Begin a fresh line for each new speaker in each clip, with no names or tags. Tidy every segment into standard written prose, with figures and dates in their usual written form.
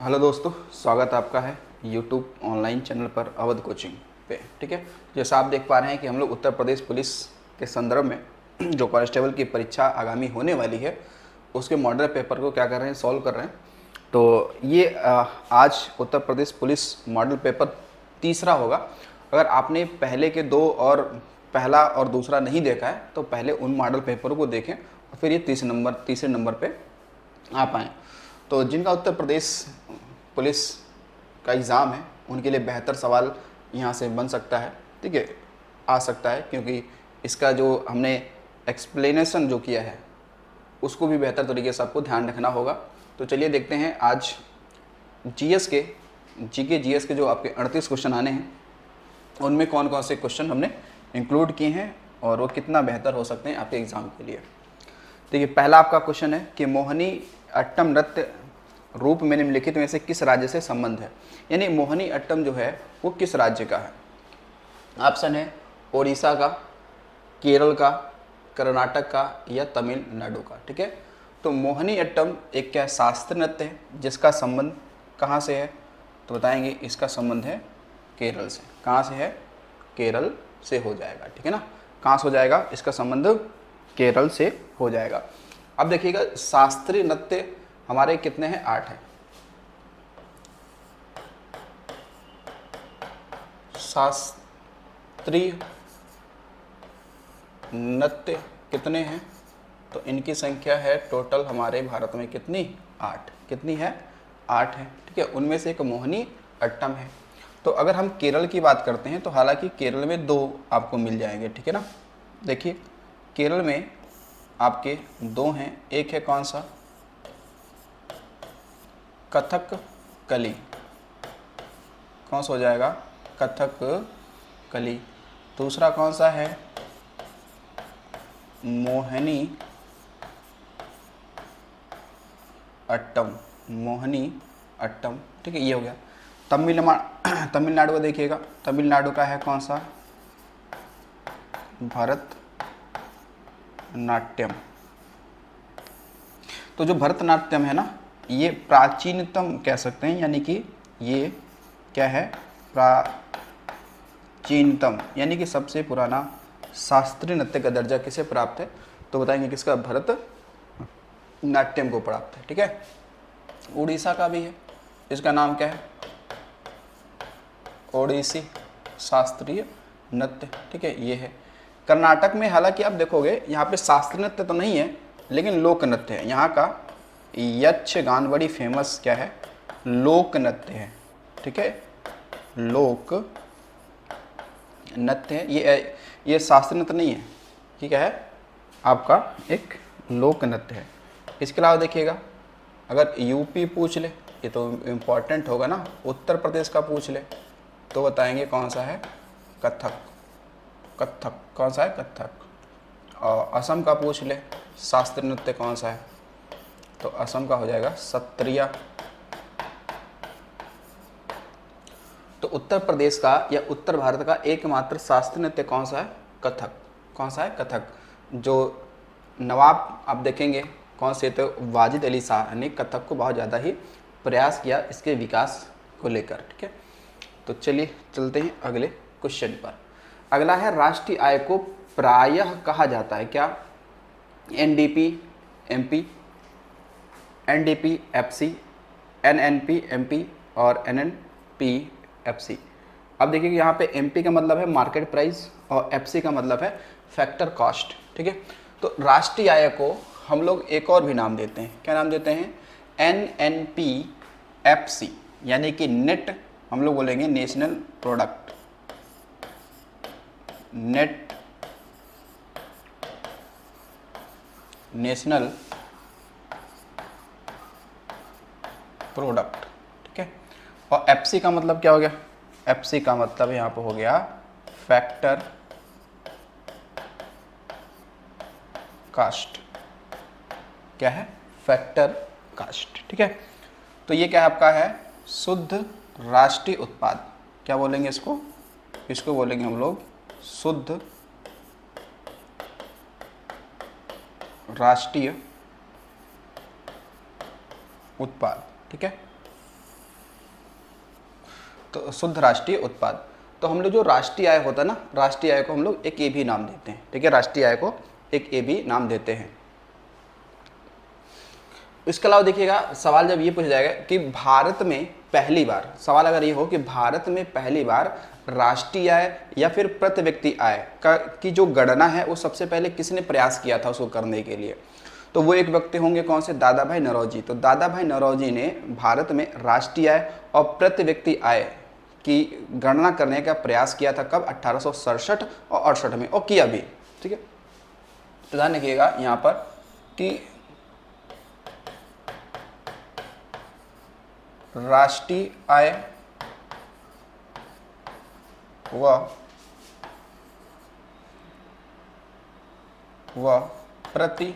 Hello दोस्तों, स्वागत आपका है यूट्यूब ऑनलाइन चैनल पर अवध कोचिंग पे। ठीक है, जैसा आप देख पा रहे हैं कि हम लोग उत्तर प्रदेश पुलिस के संदर्भ में जो कांस्टेबल की परीक्षा आगामी होने वाली है उसके मॉडल पेपर को क्या कर रहे हैं, सॉल्व कर रहे हैं। तो ये आज Uttar Pradesh police model paper तीसरा होगा। अगर आपने पहले के दो और पहला और दूसरा नहीं देखा है तो पहले उन मॉडल पेपरों को देखें और फिर ये तीसरे नंबर पे आ पाएँ। तो जिनका उत्तर प्रदेश पुलिस का एग्ज़ाम है उनके लिए बेहतर सवाल यहाँ से बन सकता है। ठीक है, आ सकता है, क्योंकि इसका जो हमने एक्सप्लेनेशन जो किया है उसको भी बेहतर तरीके से आपको ध्यान रखना होगा। तो चलिए देखते हैं आज जीएस के जीएस के जो आपके 38 क्वेश्चन आने हैं उनमें कौन कौन से क्वेश्चन हमने इंक्लूड किए हैं और वो कितना बेहतर हो सकते हैं आपके एग्ज़ाम के लिए। देखिए, पहला आपका क्वेश्चन है कि मोहिनी अट्टम नृत्य रूप में निम्नलिखित में से किस राज्य से संबंध है। यानी मोहिनी अट्टम जो है वो किस राज्य का है। ऑप्शन है ओडिशा का, केरल का, कर्नाटक का या तमिलनाडु का। ठीक है, तो मोहिनी अट्टम एक क्या शास्त्रीय नृत्य है जिसका संबंध कहाँ से है, तो बताएंगे इसका संबंध है केरल से। कहाँ से है, केरल से हो जाएगा। ठीक है ना, कहाँ से हो जाएगा, इसका संबंध केरल से हो जाएगा। अब देखिएगा, शास्त्रीय नृत्य हमारे कितने हैं, 8 हैं। शास्त्रीय नृत्य कितने हैं, तो इनकी संख्या है टोटल हमारे भारत में कितनी, 8। कितनी है, 8 है। ठीक है, उनमें से एक मोहिनी अट्टम है। तो अगर हम केरल की बात करते हैं तो हालांकि केरल में 2 आपको मिल जाएंगे। ठीक है ना, देखिए केरल में आपके 2 हैं। एक है कौन सा, कथक कली। कौन सा हो जाएगा, कथक कली। दूसरा कौन सा है, मोहिनी अट्टम। मोहिनी अट्टम। ठीक है, ये हो गया। तमिलनाडु को देखिएगा, तमिलनाडु का है कौन सा, भरतनाट्यम। तो जो भरतनाट्यम है ना, ये प्राचीनतम कह सकते हैं, यानी कि ये क्या है, प्राचीनतम, यानी कि सबसे पुराना शास्त्रीय नृत्य का दर्जा किसे प्राप्त है, तो बताएंगे किसका, भरतनाट्यम को प्राप्त है। ठीक है, उड़ीसा का भी है, इसका नाम क्या है, ओडिसी शास्त्रीय नृत्य। ठीक है, ये है। कर्नाटक में हालांकि आप देखोगे यहाँ पे शास्त्रीय नृत्य तो नहीं है लेकिन लोक नृत्य है। यहाँ का यक्षगान बड़ी फेमस क्या है, लोक नृत्य है। ठीक है, लोक नृत्य है, ये शास्त्रीय नृत्य नहीं है। ठीक है, आपका एक लोक नृत्य है। इसके अलावा देखिएगा, अगर यूपी पूछ ले, ये तो इम्पोर्टेंट होगा ना, उत्तर प्रदेश का पूछ ले तो बताएंगे कौन सा है, कथक। कथक कौन सा है, कथक। और असम का पूछ ले शास्त्रीय नृत्य कौन सा है, तो असम का हो जाएगा सत्रिया। तो उत्तर प्रदेश का या उत्तर भारत का एकमात्र शास्त्रीय नृत्य कौन सा है, कथक। कौन सा है, कथक। जो नवाब आप देखेंगे कौन से, तो वाजिद अली शाह ने कथक को बहुत ज़्यादा ही प्रयास किया इसके विकास को लेकर। ठीक है, तो चलिए चलते हैं अगले क्वेश्चन पर। अगला है, राष्ट्रीय आय को प्रायः कहा जाता है क्या, NDP MP, NDP FC, NNP MP और एनएनपी एफसी। अब देखिए यहाँ पे एमपी का मतलब है मार्केट प्राइस और एफसी का मतलब है फैक्टर कॉस्ट। ठीक है, तो राष्ट्रीय आय को हम लोग एक और भी नाम देते हैं, क्या नाम देते हैं, एनएनपी एफसी, यानी कि नेट हम लोग बोलेंगे national product. Net national product. ठीक है, और एफसी का मतलब क्या हो गया, एफसी का मतलब यहाँ पर हो गया फैक्टर कास्ट। क्या है, फैक्टर कास्ट। ठीक है, तो ये क्या आपका है, शुद्ध राष्ट्रीय उत्पाद। क्या बोलेंगे इसको, इसको बोलेंगे हम लोग शुद्ध राष्ट्रीय उत्पाद। ठीक है, तो शुद्ध राष्ट्रीय उत्पाद। तो हम लोग जो राष्ट्रीय आय होता है ना, राष्ट्रीय आय को हम लोग एक ए भी नाम देते हैं, ठीक है, राष्ट्रीय आय को एक ए भी नाम देते हैं। इसके अलावा देखिएगा, सवाल जब ये पूछा जाएगा कि भारत में पहली बार, सवाल अगर ये हो कि भारत में पहली बार राष्ट्रीय आय या फिर प्रति व्यक्ति आय का की जो गणना है वो सबसे पहले किसने प्रयास किया था उसको करने के लिए, तो वो एक व्यक्ति होंगे कौन से, दादा भाई नौरोजी। तो दादा भाई नौरोजी ने भारत में राष्ट्रीय आय और प्रति व्यक्ति आय की गणना करने का प्रयास किया था, कब, 1867 और 68 में, और किया भी, ठीक है। तो ध्यान रखिएगा यहाँ पर कि राष्ट्रीय आय व प्रति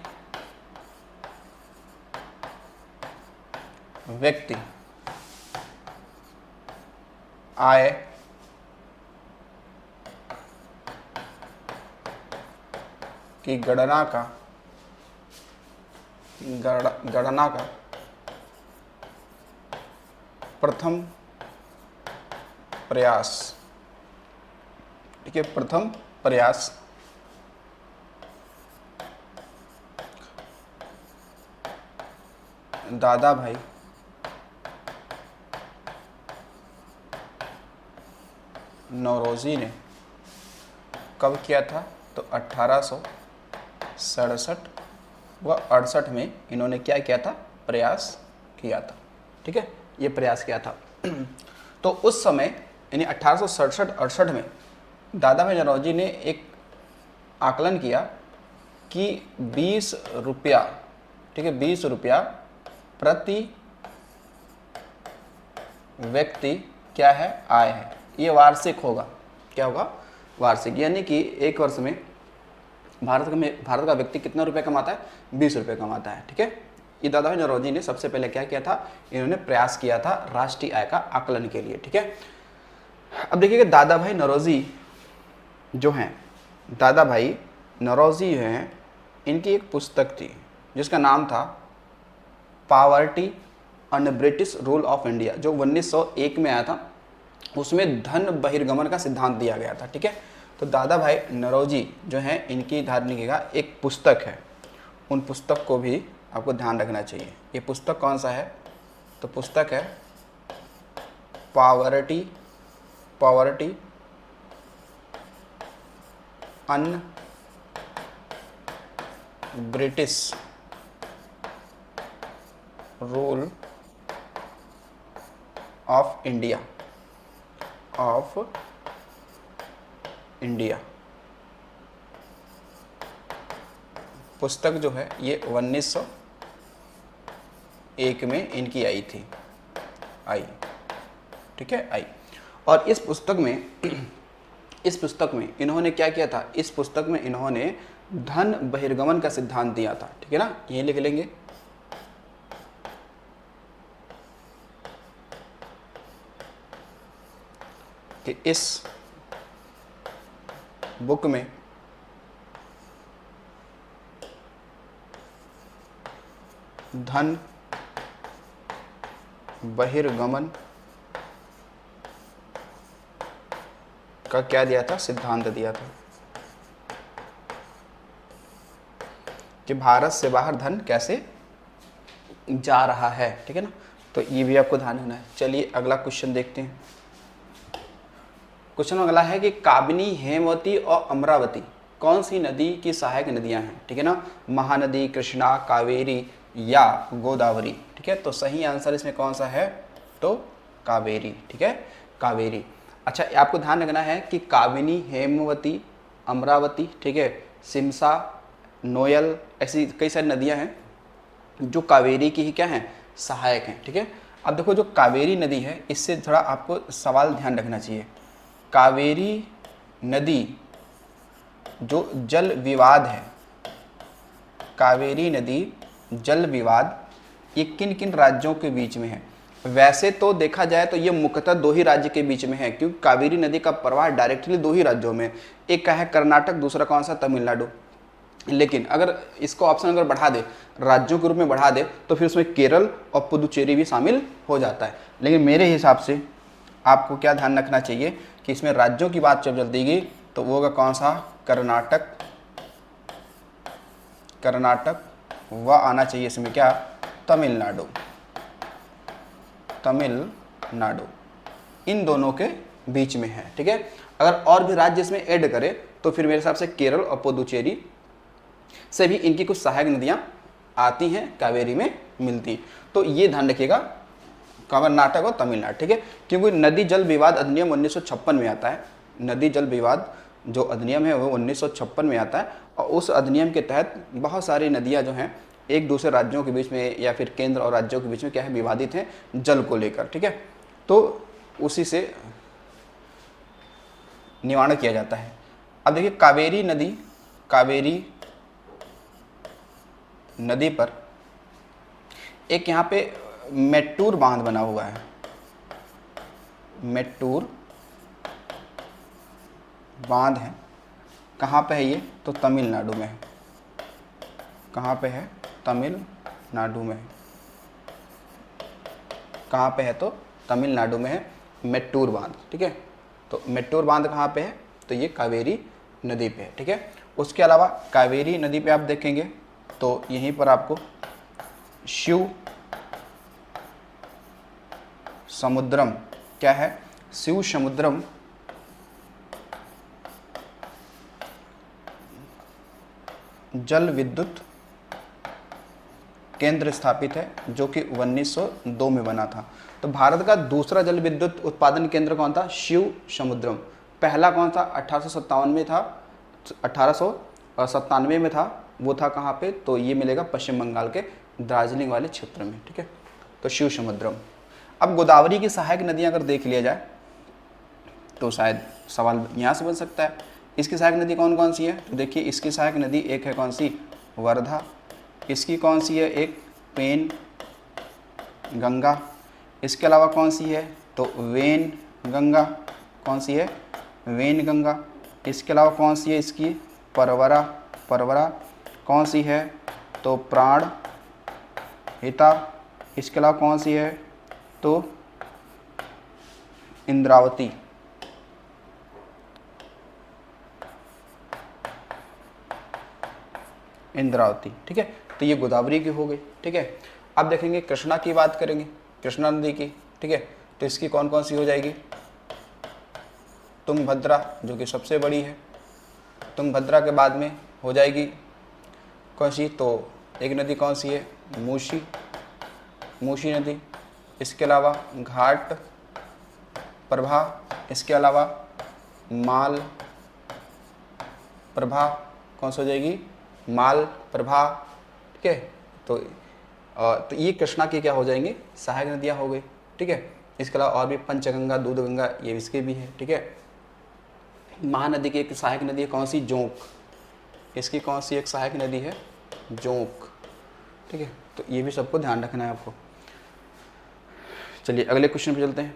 व्यक्ति आय की गणना का प्रथम प्रयास, ठीक है, प्रथम प्रयास दादा भाई नौरोजी ने कब किया था, तो 1867 व 68 में इन्होंने क्या किया था, प्रयास किया था, ठीक है, ये प्रयास किया था। तो उस समय यानी 1867-68 में दादा भाई नौरोजी ने एक आकलन किया कि 20 रुपया, ठीक है, 20 रुपया प्रति व्यक्ति क्या है, आय है, ये वार्षिक होगा, क्या होगा, वार्षिक, यानी कि एक वर्ष में भारत का व्यक्ति कितना रुपया कमाता है, 20 रुपये कमाता है, ठीक है। ये दादा भाई नौरोजी ने सबसे पहले क्या किया था, इन्होंने प्रयास किया था राष्ट्रीय आय का आकलन के लिए, ठीक है। अब देखिएगा, दादा भाई नौरोजी जो हैं, दादा भाई नौरोजी हैं, इनकी एक पुस्तक थी जिसका नाम था poverty under British rule of India, जो 1901 में आया था। उसमें धन बहिर्गमन का सिद्धांत दिया गया था, ठीक है। तो दादा भाई नौरोजी जो हैं, इनकी ध्यान रखिएगा एक पुस्तक है, उन पुस्तक को भी आपको ध्यान रखना चाहिए। ये पुस्तक कौन सा है, तो पुस्तक है poverty un British rule of India, पुस्तक जो है ये 1901 में इनकी आई, ठीक है, आई। और इस पुस्तक में इन्होंने क्या किया था, इस पुस्तक में इन्होंने धन बहिर्गमन का सिद्धांत दिया था, ठीक है ना, ये लिख लेंगे। कि इस बुक में धन बहिर्गमन का क्या दिया था, सिद्धांत दिया था कि भारत से बाहर धन कैसे जा रहा है, ठीक है ना। तो ये भी आपको ध्यान रखना है। चलिए अगला क्वेश्चन देखते हैं। क्वेश्चन अगला है कि काबिनी, हेमवती और अमरावती कौन सी नदी की सहायक नदियां हैं, ठीक है ना, महानदी, कृष्णा, कावेरी या गोदावरी, ठीक है। तो सही आंसर इसमें कौन सा है, तो कावेरी, ठीक है, कावेरी। अच्छा, आपको ध्यान रखना है कि काबिनी, हेमवती, अमरावती, ठीक है, सिमसा, नोयल, ऐसी कई सारी नदियां हैं जो कावेरी की ही क्या हैं, सहायक हैं, ठीक है। अब देखो, जो कावेरी नदी है इससे थोड़ा आपको सवाल ध्यान रखना चाहिए। कावेरी नदी जो जल विवाद है, कावेरी नदी जल विवाद ये किन किन राज्यों के बीच में है। वैसे तो देखा जाए तो ये मुख्यतः दो ही राज्य के बीच में है, क्योंकि कावेरी नदी का प्रवाह डायरेक्टली दो ही राज्यों में, एक का है कर्नाटक, दूसरा कौन सा, तमिलनाडु। लेकिन अगर इसको ऑप्शन अगर बढ़ा दे, राज्यों के रूप में बढ़ा दे, तो फिर उसमें केरल और पुदुचेरी भी शामिल हो जाता है। लेकिन मेरे हिसाब से आपको क्या ध्यान रखना चाहिए कि इसमें राज्यों की बात जब चलती तो वो होगा कौन सा, कर्नाटक, कर्नाटक, व आना चाहिए इसमें क्या, तमिलनाडु, तमिलनाडु, इन दोनों के बीच में है। ठीक है, अगर और भी राज्य इसमें ऐड करें तो फिर मेरे हिसाब से केरल और पुदुचेरी से भी इनकी कुछ सहायक नदियां आती हैं, कावेरी में मिलती। तो ये ध्यान रखिएगा, कर्नाटक और तमिलनाडु। ठीक है, क्योंकि नदी जल विवाद अधिनियम 1956 में आता है। नदी जल विवाद जो अधिनियम है वो 1956 में आता है, और उस अधिनियम के तहत बहुत सारी नदियां जो हैं एक दूसरे राज्यों के बीच में या फिर केंद्र और राज्यों के बीच में क्या है, विवादित हैं जल को लेकर। ठीक है, तो उसी से निवारण किया जाता है। अब देखिए कावेरी नदी, कावेरी नदी पर एक यहाँ पे मेट्टूर बांध बना हुआ है, मेट्टूर बांध है। कहाँ पे है ये, तो तमिलनाडु में है। कहाँ पे है, तमिलनाडु में है। कहाँ पे है, तो तमिलनाडु में है मेट्टूर बांध। ठीक है, तो मेट्टूर बांध कहाँ पे है, तो ये कावेरी नदी पे है। ठीक है, उसके अलावा कावेरी नदी पे आप देखेंगे तो यहीं पर आपको शिव समुद्रम, क्या है, शिव समुद्रम जल विद्युत केंद्र स्थापित है, जो कि 1902 में बना था। तो भारत का दूसरा जल विद्युत उत्पादन केंद्र कौन था, शिव समुद्रम। पहला कौन था, 1857 में था, 1897 में था, वो था कहाँ पे, तो ये मिलेगा पश्चिम बंगाल के दार्जिलिंग वाले क्षेत्र में। ठीक है, तो शिव समुद्रम। अब गोदावरी की सहायक नदियाँ अगर देख लिया जाए तो शायद सवाल यहाँ से बन सकता है, इसकी सहायक नदी कौन कौन सी है। तो देखिए इसकी सहायक नदी एक है कौन सी, वर्धा। इसकी कौन सी है, एक पेन गंगा। इसके अलावा कौन सी है, तो वेन गंगा। कौन सी है, वेन गंगा। इसके अलावा कौन सी है, इसकी परवरा, परवरा। कौन सी है, तो प्राण हिता। इसके अलावा कौन सी है, तो इंद्रावती। इंद्रावती। ठीक है, तो ये गोदावरी की हो गई। ठीक है, अब देखेंगे कृष्णा की बात करेंगे, कृष्णा नदी की। ठीक है, तो इसकी कौन कौन सी हो जाएगी, तुंगभद्रा जो कि सबसे बड़ी है। तुंगभद्रा के बाद में हो जाएगी कौन सी, तो एक नदी कौन सी है, मूसी, मूसी नदी। इसके अलावा घाट प्रभा। इसके अलावा माल प्रभा, कौन सी हो जाएगी, माल प्रभा। ठीक है, तो ये कृष्णा की क्या हो जाएंगी, सहायक नदियाँ हो गई। ठीक है, इसके अलावा और भी पंचगंगा, दूधगंगा, ये इसके भी है। ठीक है, महानदी की एक सहायक नदी है कौन सी, जोंक। इसकी कौन सी एक सहायक नदी है, जोंक। ठीक है, तो ये भी सबको ध्यान रखना है आपको। चलिए अगले क्वेश्चन पे चलते हैं।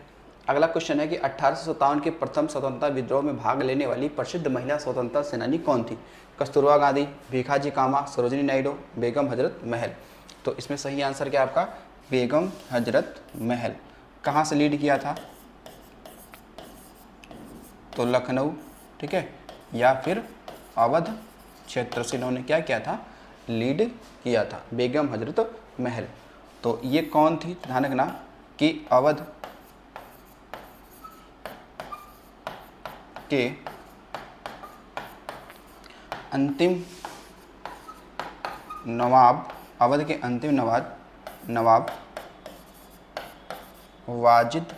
अगला क्वेश्चन है कि 1857 के प्रथम स्वतंत्रता विद्रोह में भाग लेने वाली प्रसिद्ध महिला स्वतंत्रता सेनानी कौन थी। कस्तूरबा गांधी, भीखाजी कामा, सरोजिनी नायडू, बेगम हजरत महल। तो इसमें सही आंसर क्या आपका, बेगम हजरत महल। कहाँ से लीड किया था, तो लखनऊ। ठीक है, या फिर अवध क्षेत्र से इन्होंने क्या किया था, लीड किया था, बेगम हजरत महल। तो ये कौन थी, ध्यान रखना कि अवध के अंतिम नवाब, अवध के अंतिम नवाब वाजिद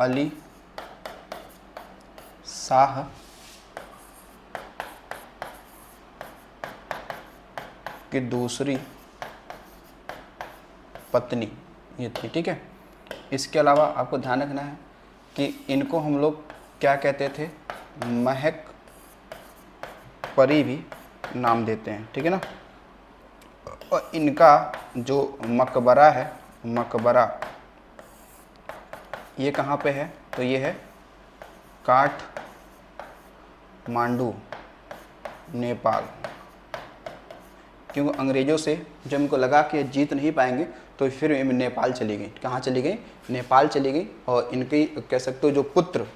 अली शाह की दूसरी पत्नी ये थी। ठीक है, इसके अलावा आपको ध्यान रखना है कि इनको हम लोग क्या कहते थे, महक परी भी नाम देते हैं। ठीक है ना, और इनका जो मकबरा है, मकबरा ये कहाँ पे है, तो ये है काठमांडू, नेपाल। क्योंकि अंग्रेज़ों से जब इनको लगा कि जीत नहीं पाएंगे तो फिर ये नेपाल चली गई। कहाँ चली गई? नेपाल चली गई। और इनकी कह सकते हो जो पुत्र,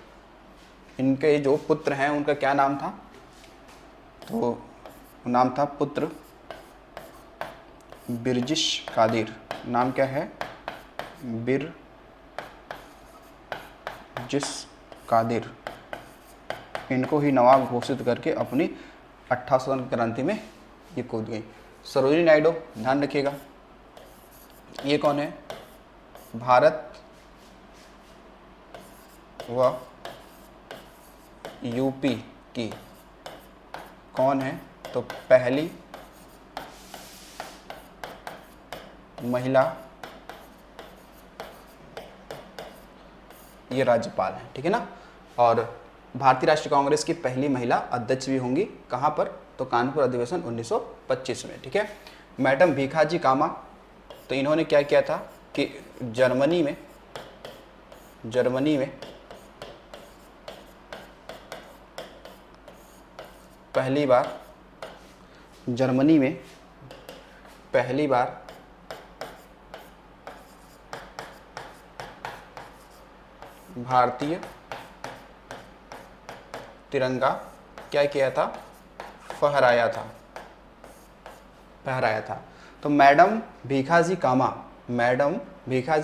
इनके जो पुत्र हैं उनका क्या नाम था? तो नाम था पुत्र बिरजिश कादिर। नाम क्या है? बिरजिश कादिर। इनको ही नवाब घोषित करके अपनी 1857 क्रांति में ये कूद गई। सरोजिनी नायडू, ध्यान रखिएगा, ये कौन है? भारत व यूपी की कौन है? तो पहली महिला ये राज्यपाल है, ठीक है ना। और भारतीय राष्ट्रीय कांग्रेस की पहली महिला अध्यक्ष भी होंगी। कहाँ पर? तो कानपुर अधिवेशन 1925 में, ठीक है। मैडम भीखाजी कामा, तो इन्होंने क्या किया था कि जर्मनी में पहली बार भारतीय तिरंगा क्या किया था? फहराया था। तो मैडम भीखाजी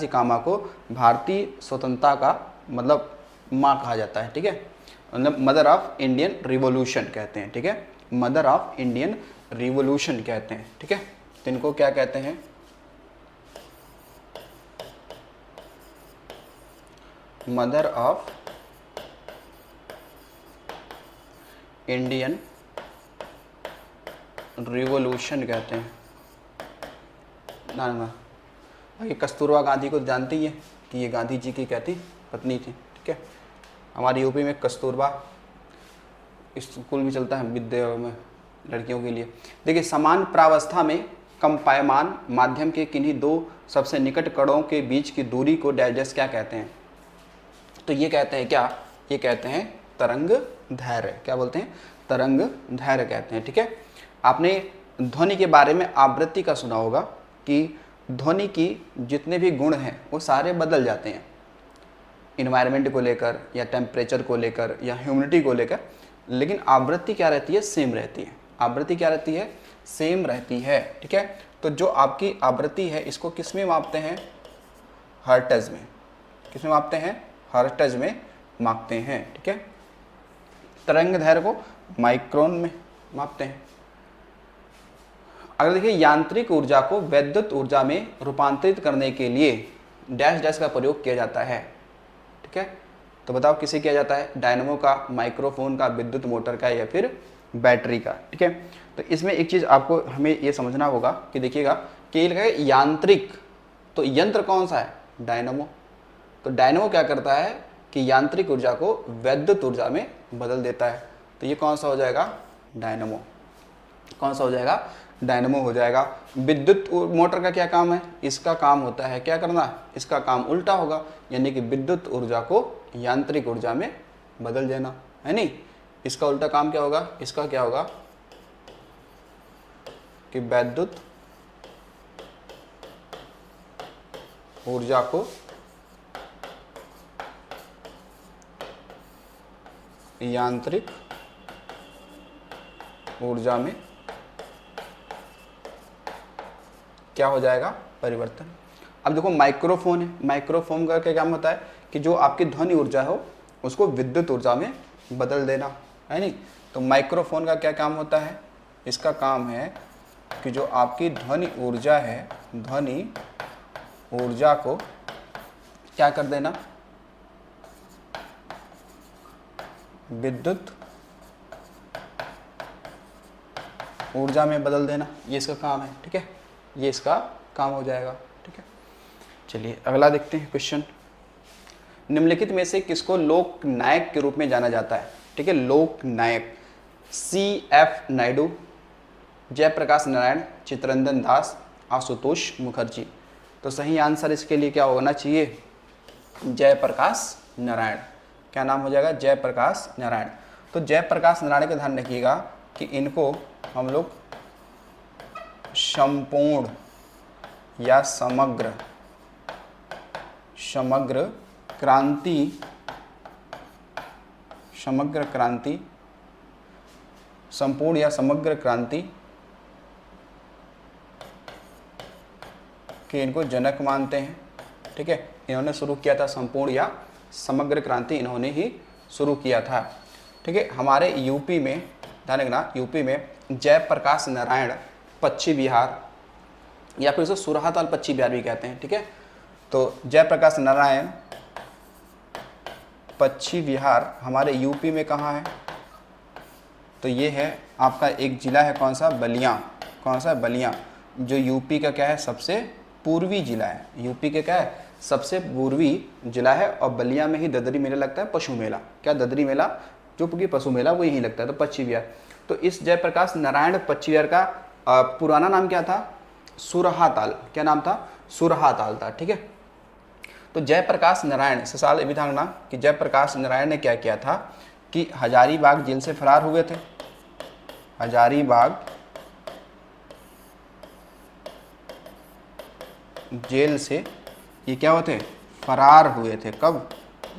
कामा को भारतीय स्वतंत्रता का मतलब माँ कहा जाता है, ठीक है। मतलब मदर ऑफ इंडियन रिवॉल्यूशन कहते हैं, ठीक है। मदर ऑफ इंडियन रिवॉल्यूशन कहते हैं, ठीक है। तो इनको क्या कहते हैं? मदर ऑफ इंडियन रिवॉल्यूशन कहते हैं। ना ये कस्तूरबा गांधी को जानती है कि ये गांधी जी की कहती पत्नी थी, ठीक है। हमारे यूपी में कस्तूरबा स्कूल भी चलता है विद्या में लड़कियों के लिए। देखिए, समान प्रावस्था में कम पायमान माध्यम के किन्हीं दो सबसे निकट कणों के बीच की दूरी को डाइजेस्ट क्या कहते हैं? तो ये कहते हैं क्या? ये कहते हैं तरंग धैर्य। क्या बोलते हैं? तरंग धैर्य कहते हैं, ठीक है। आपने ध्वनि के बारे में आवृत्ति का सुना होगा कि ध्वनि की जितने भी गुण हैं वो सारे बदल जाते हैं, इन्वायरमेंट को लेकर या टेम्परेचर को लेकर या ह्यूमिडिटी को लेकर, लेकिन आवृत्ति क्या रहती है? सेम रहती है। आवृत्ति क्या रहती है? सेम रहती है, ठीक है। तो जो आपकी आवृत्ति है इसको किस में मापते हैं? हर्ट्ज में। किस में मापते हैं? हर्ट्ज में मापते हैं, ठीक है। तरंग दैर्घ्य को माइक्रोन में मापते हैं। अगर देखिए, यांत्रिक ऊर्जा को वैद्युत ऊर्जा में रूपांतरित करने के लिए डैश डैश का प्रयोग किया जाता है, ठीक है। तो बताओ किसे किया जाता है? डायनमो का, माइक्रोफोन का, विद्युत मोटर का या फिर बैटरी का, ठीक है। तो इसमें एक चीज़ आपको हमें ये समझना होगा कि देखिएगा कि ये लिखा है यांत्रिक, तो यंत्र कौन सा है? डायनमो। तो डायनमो क्या करता है कि यांत्रिक ऊर्जा को वैद्युत ऊर्जा में बदल देता है। तो ये कौन सा हो जाएगा? डायनमो। कौन सा हो जाएगा? डायनमो हो जाएगा। विद्युत मोटर का क्या काम है? इसका काम होता है क्या करना? इसका काम उल्टा होगा, यानी कि विद्युत ऊर्जा को यांत्रिक ऊर्जा में बदल देना, है नहीं। इसका उल्टा काम क्या होगा? इसका क्या होगा कि वैद्युत ऊर्जा को यांत्रिक ऊर्जा में क्या हो जाएगा? परिवर्तन। अब देखो, माइक्रोफोन है। माइक्रोफोन का क्या काम होता है कि जो आपकी ध्वनि ऊर्जा हो उसको विद्युत ऊर्जा में बदल देना, है नहीं। तो माइक्रोफोन का क्या काम होता है? इसका काम है कि जो आपकी ध्वनि ऊर्जा है, ध्वनि ऊर्जा को क्या कर देना? विद्युत ऊर्जा में बदल देना। ये इसका काम है, ठीक है। ये इसका काम हो जाएगा, ठीक है। चलिए अगला देखते हैं क्वेश्चन। निम्नलिखित में से किसको लोक नायक के रूप में जाना जाता है? ठीक है, लोक नायक। CF नायडू, जयप्रकाश नारायण, चित्तरंजन दास, आशुतोष मुखर्जी। तो सही आंसर इसके लिए क्या होना चाहिए? जयप्रकाश नारायण। क्या नाम हो जाएगा? जयप्रकाश नारायण। तो जयप्रकाश नारायण का ध्यान रखिएगा कि इनको हम लोग संपूर्ण या समग्र क्रांति, समग्र क्रांति, संपूर्ण या समग्र क्रांति के इनको जनक मानते हैं। ठीक है, इन्होंने शुरू किया था संपूर्ण या समग्र क्रांति, इन्होंने ही शुरू किया था। ठीक है, हमारे यूपी में, ध्यान रखना, यूपी में जयप्रकाश नारायण पश्चिम बिहार, या फिर उसे सुरहाताल पश्चिम बिहार भी कहते हैं। ठीक है, तो जयप्रकाश नारायण पश्चिम बिहार हमारे यूपी में कहाँ है? तो ये है आपका एक जिला है, कौन सा? बलिया। कौन सा? बलिया, जो यूपी का क्या है? सबसे पूर्वी जिला है। यूपी के क्या है? सबसे पूर्वी जिला है। और बलिया में ही ददरी मेला लगता है, पशु मेला। क्या? ददरी मेला, जो कि पशु मेला, वो यहीं लगता है। तो पश्चिम बिहार, तो इस जयप्रकाश नारायण पश्चिम बिहार का पुराना नाम क्या था? सुरहाताल। क्या नाम था? सुरहाताल था। ठीक है, तो जयप्रकाश नारायण से साल भी था कि जयप्रकाश नारायण ने क्या किया था कि हजारीबाग जेल से फरार हुए थे। हजारीबाग जेल से ये क्या होते? फरार हुए थे। कब?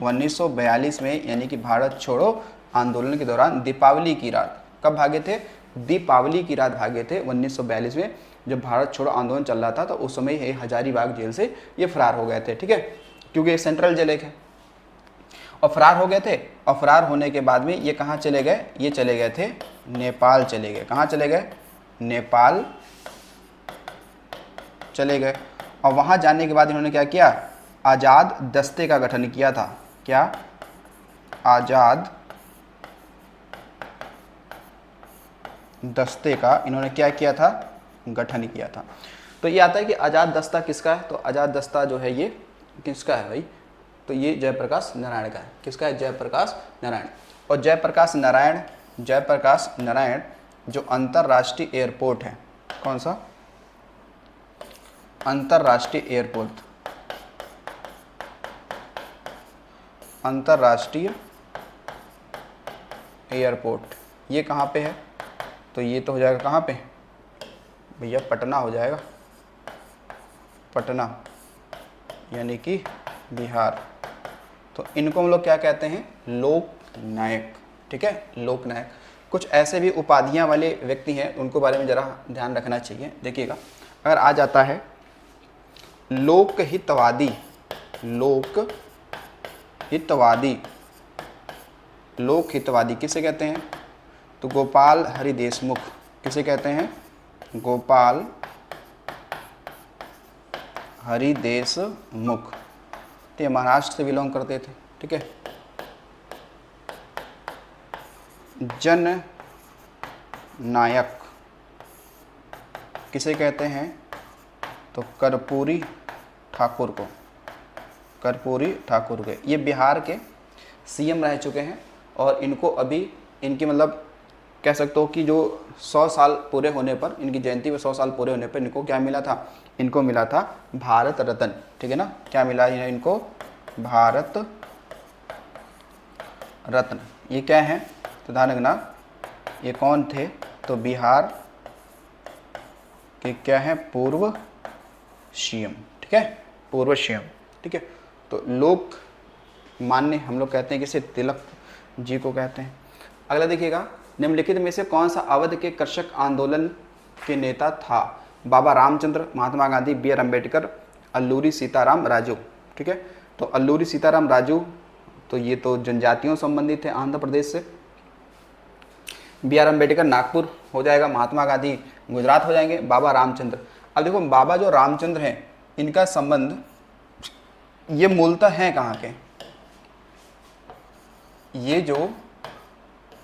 1942 में, यानी कि भारत छोड़ो आंदोलन के दौरान दीपावली की रात। कब भागे थे? दीपावली की रात भागे थे 1942 में, जब भारत छोड़ो आंदोलन चल रहा था। तो उस समय ये हजारीबाग जेल से ये फरार हो गए थे। ठीक है, क्योंकि ये सेंट्रल जेल है, और फरार हो गए थे। और फरार होने के बाद में ये कहाँ चले गए? ये चले गए थे नेपाल चले गए। कहाँ चले गए? नेपाल चले गए। और वहाँ जाने के बाद इन्होंने क्या किया? आज़ाद दस्ते का गठन किया था। क्या? आज़ाद दस्ते का इन्होंने क्या किया था? गठन किया था। तो ये आता है कि आज़ाद दस्ता किसका है? तो आज़ाद दस्ता जो है ये किसका है भाई? तो ये जयप्रकाश नारायण का है। किसका है? जयप्रकाश नारायण। और जयप्रकाश नारायण जो अंतर्राष्ट्रीय एयरपोर्ट है, कौन सा? अंतर्राष्ट्रीय एयरपोर्ट, अंतर्राष्ट्रीय एयरपोर्ट, ये कहाँ पे है? तो ये तो हो जाएगा कहाँ पे भैया? पटना हो जाएगा। पटना, यानी कि बिहार। तो इनको हम लोग क्या कहते हैं? लोक नायक। ठीक है, लोक नायक। कुछ ऐसे भी उपाधियां वाले व्यक्ति हैं, उनको बारे में जरा ध्यान रखना चाहिए। देखिएगा, अगर आ जाता है लोकहितवादी, लोकहितवादी किसे कहते हैं? तो गोपाल हरि देशमुख। किसे कहते हैं? गोपाल हरि देशमुख। तो ये महाराष्ट्र से बिलोंग करते थे। ठीक है, जन नायक किसे कहते हैं? तो कर्पूरी ठाकुर को। कर्पूरी ठाकुर के, ये बिहार के सीएम रह चुके हैं। और इनको अभी इनकी मतलब कह सकते हो कि जो 100 साल पूरे होने पर, इनकी जयंती में 100 साल पूरे होने पर इनको क्या मिला था? इनको मिला था भारत रत्न। ठीक है ना, क्या मिला है इनको? भारत रत्न। ये क्या है? तो ध्यान रखना, ये कौन थे? तो बिहार के क्या है? पूर्व सीएम। ठीक है, पूर्व सीएम। ठीक है, तो लोक मान्य हम लोग कहते हैं किसे? तिलक जी को कहते हैं। अगला देखिएगा, निम्नलिखित में से कौन सा अवध के कृषक आंदोलन के नेता था? बाबा रामचंद्र, महात्मा गांधी, बी आर अम्बेडकर, अल्लूरी सीताराम राजू। ठीक है, तो अल्लूरी सीताराम राजू, तो ये तो जनजातियों संबंधित है आंध्र प्रदेश से। बी आर अम्बेडकर नागपुर हो जाएगा, महात्मा गांधी गुजरात हो जाएंगे, बाबा रामचंद्र। अब देखो, बाबा जो रामचंद्र हैं, इनका संबंध ये मूलतः हैं कहाँ के? ये जो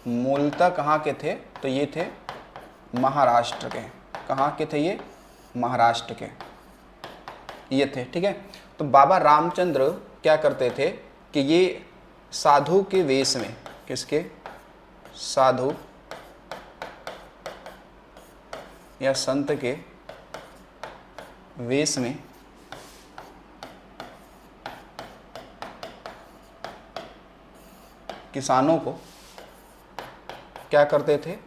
मूलतः कहाँ के थे? तो ये थे महाराष्ट्र के। कहाँ के थे ये? महाराष्ट्र के ये थे। ठीक है, तो बाबा रामचंद्र क्या करते थे कि ये साधु के वेश में, किसके? साधु या संत के वेश में किसानों को क्या करते थे?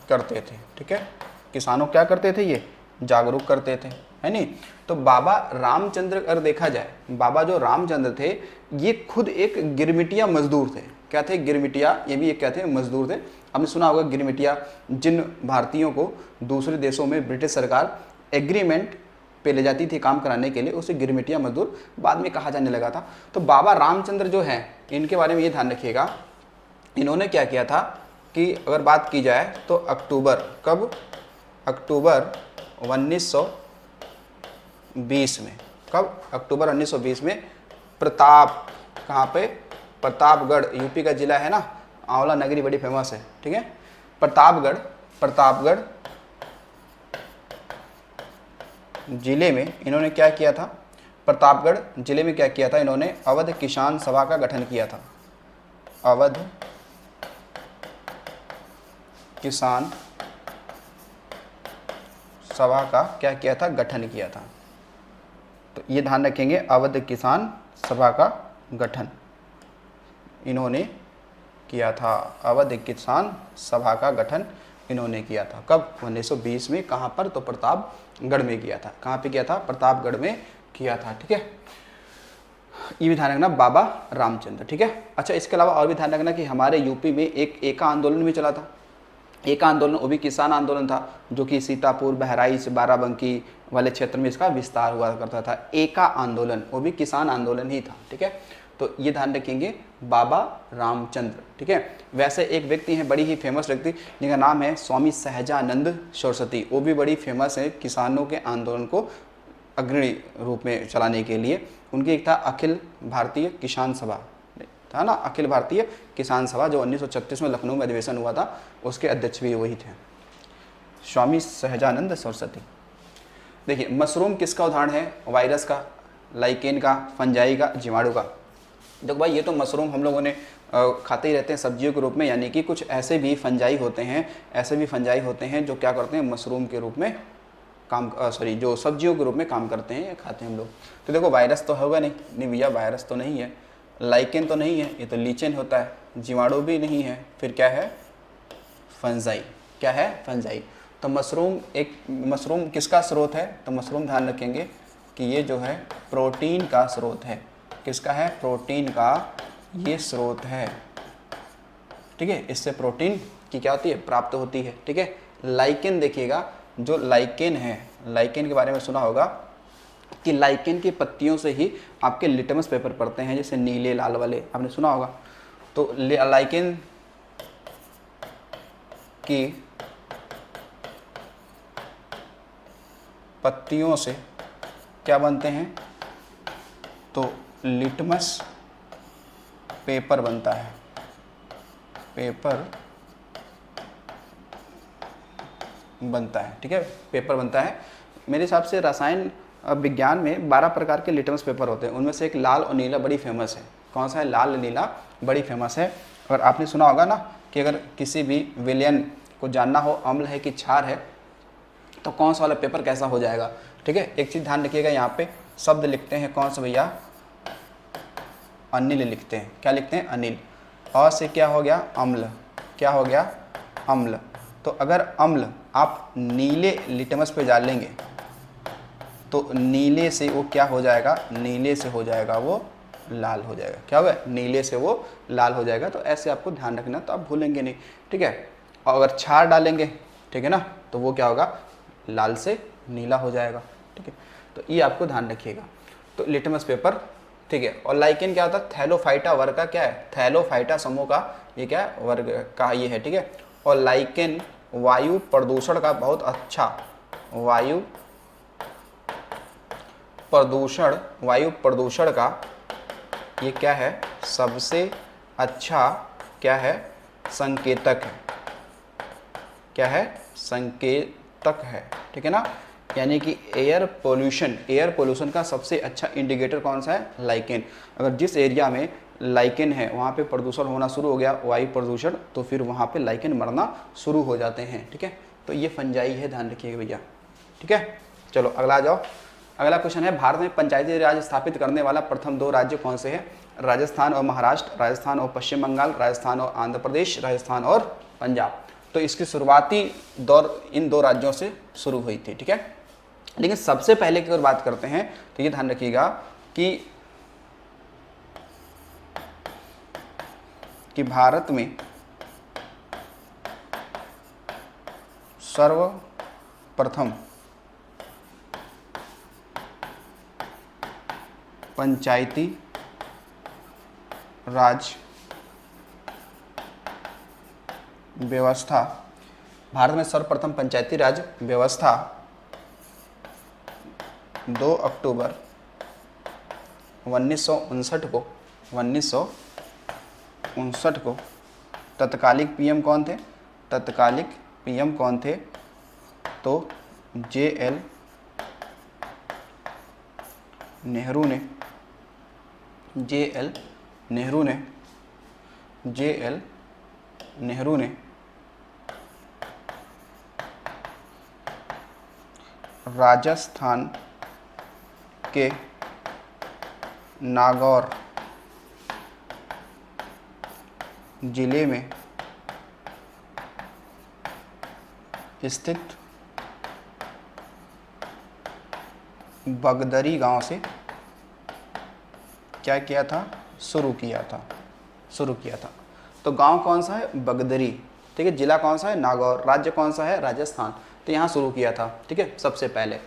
करते थे, ठीक है। किसानों क्या करते थे, ये जागरूक करते थे, है नहीं। तो बाबा रामचंद्र अगर देखा जाए, बाबा जो रामचंद्र थे ये खुद एक गिरमिटिया मजदूर थे। क्या थे, गिरमिटिया, ये भी एक क्या थे, मजदूर थे। आपने सुना होगा गिरमिटिया, जिन भारतीयों को दूसरे देशों में ब्रिटिश सरकार एग्रीमेंट पे ले जाती थी काम कराने के लिए, उसे गिरमिटिया मजदूर बाद में कहा जाने लगा था। तो बाबा रामचंद्र जो हैं, इनके बारे में ये ध्यान रखिएगा, इन्होंने क्या किया था कि अगर बात की जाए तो अक्टूबर, कब, अक्टूबर 1920 में, कब, अक्टूबर 1920 में प्रताप, कहाँ पे, प्रतापगढ़, यूपी का जिला है ना, आंवला नगरी बड़ी फेमस है, ठीक है। प्रतापगढ़, प्रतापगढ़ जिले में इन्होंने क्या किया था, प्रतापगढ़ जिले में क्या किया था, इन्होंने अवध किसान सभा का गठन किया था। अवध किसान सभा का क्या किया था, गठन किया था। तो ये ध्यान रखेंगे, अवध किसान सभा का गठन इन्होंने किया था। अवध किसान सभा का गठन इन्होंने किया था, कब, 1920 में। कहाँ पर, तो प्रतापगढ़ में किया था। कहाँ पे किया था, प्रतापगढ़ में किया था, ठीक है। ये भी ध्यान रखना, बाबा रामचंद्र, ठीक है। अच्छा, इसके अलावा और भी ध्यान रखना कि हमारे यूपी में एक एका आंदोलन भी चला था। एका आंदोलन वो भी किसान आंदोलन था, जो कि सीतापुर, बहराइच, बाराबंकी वाले क्षेत्र में इसका विस्तार हुआ करता था। एका आंदोलन वो भी किसान आंदोलन ही था, ठीक है। तो ये ध्यान रखेंगे, बाबा रामचंद्र, ठीक है। वैसे एक व्यक्ति हैं, बड़ी ही फेमस व्यक्ति, जिनका नाम है स्वामी सहजानंद सरस्वती। वो भी बड़ी फेमस है किसानों के आंदोलन को अग्रणी रूप में चलाने के लिए। उनकी एक था अखिल भारतीय किसान सभा, था ना, अखिल भारतीय किसान सभा, जो 1936 में लखनऊ में अधिवेशन हुआ था, उसके अध्यक्ष भी वही थे, स्वामी सहजानंद सरस्वती। देखिए, मशरूम किसका उदाहरण है, वायरस का, लाइकेन का, फंजाई का, जीवाणु का। देखो भाई, ये तो मशरूम हम लोगों ने खाते ही रहते हैं सब्जियों के रूप में, यानी कि कुछ ऐसे भी फंजाई होते हैं, ऐसे भी फंजाई होते हैं जो क्या करते हैं, मशरूम के रूप में काम, जो सब्जियों के रूप में काम करते हैं, खाते हैं हम लोग। तो देखो, वायरस तो होगा नहीं भैया, वायरस तो नहीं है, लाइकेन तो नहीं है, ये तो लीचेन होता है, जीवाणु भी नहीं है, फिर क्या है, फंजाई। क्या है, फंजाई। तो मशरूम किसका स्रोत है, तो मशरूम ध्यान रखेंगे कि ये जो है प्रोटीन का स्रोत है। किसका है, प्रोटीन का ये स्रोत है, ठीक है। इससे प्रोटीन की क्या होती है, प्राप्त होती है, ठीक है। लाइकेन देखिएगा, जो लाइकेन है, लाइकेन के बारे में सुना होगा कि लाइकेन की पत्तियों से ही आपके लिटमस पेपर पड़ते हैं, जैसे नीले लाल वाले, आपने सुना होगा। तो लाइकेन की पत्तियों से क्या बनते हैं, तो लिटमस पेपर बनता है, पेपर बनता है, ठीक है, पेपर बनता है। मेरे हिसाब से रसायन विज्ञान में 12 प्रकार के लिटमस पेपर होते हैं, उनमें से एक लाल और नीला बड़ी फेमस है। कौन सा है, लाल नीला बड़ी फेमस है। और आपने सुना होगा ना कि अगर किसी भी विलयन को जानना हो अम्ल है कि क्षार है, तो कौन सा वाला पेपर कैसा हो जाएगा, ठीक है। एक चीज़ ध्यान रखिएगा, यहाँ पे शब्द लिखते हैं कौन सा भैया, अनिल लिखते हैं। क्या लिखते हैं, अनिल। अ से क्या हो गया, अम्ल, क्या हो गया, अम्ल। तो अगर अम्ल आप नीले लिटमस पे डालेंगे तो नीले से वो क्या हो जाएगा, नीले से हो जाएगा वो लाल हो जाएगा। क्या होगा, नीले से वो लाल हो जाएगा। तो ऐसे आपको ध्यान रखना, तो आप भूलेंगे नहीं, ठीक है। और अगर क्षार डालेंगे, ठीक है ना, तो वो क्या होगा, लाल से नीला हो जाएगा, ठीक है। तो ये आपको ध्यान रखिएगा। तो लिटमस पेपर, ठीक है। और लाइकेन क्या होता है, थैलोफाइटा वर्ग का क्या है, थैलोफाइटा समूह का ये क्या है, वर्ग का ये है, ठीक है। और लाइकेन वायु प्रदूषण का बहुत अच्छा, वायु प्रदूषण का ये क्या है, सबसे अच्छा क्या है, संकेतक है। क्या है, संकेतक है, ठीक है ना। यानी कि एयर पोल्यूशन का सबसे अच्छा इंडिकेटर कौन सा है, लाइकेन। अगर जिस एरिया में लाइकेन है वहाँ पे प्रदूषण होना शुरू हो गया, वायु प्रदूषण, तो फिर वहाँ पे लाइकेन मरना शुरू हो जाते हैं, ठीक है। तो ये फंजाई है, ध्यान रखिएगा भैया, ठीक है। चलो अगला आ जाओ। अगला क्वेश्चन है, भारत में पंचायती राज स्थापित करने वाला प्रथम 2 राज्य कौन से हैं, राजस्थान और महाराष्ट्र, राजस्थान और पश्चिम बंगाल, राजस्थान और आंध्र प्रदेश, राजस्थान और पंजाब। तो इसकी शुरुआती दौर इन 2 राज्यों से शुरू हुई थी, ठीक है। लेकिन सबसे पहले की अगर बात करते हैं तो ये ध्यान रखिएगा कि भारत में सर्वप्रथम पंचायती राज व्यवस्था, भारत में सर्वप्रथम पंचायती राज व्यवस्था 2 अक्टूबर 1959 को तत्कालिक पीएम कौन थे? तत्कालिक पीएम कौन थे? तो जे.एल. नेहरू ने राजस्थान के नागौर जिले में स्थित बगदरी गांव से क्या किया था? शुरू किया था। तो गांव कौन सा है? बगदरी, ठीक है। जिला कौन सा है? नागौर। राज्य कौन सा है? राजस्थान। तो यहाँ शुरू किया था, ठीक है, सबसे पहले।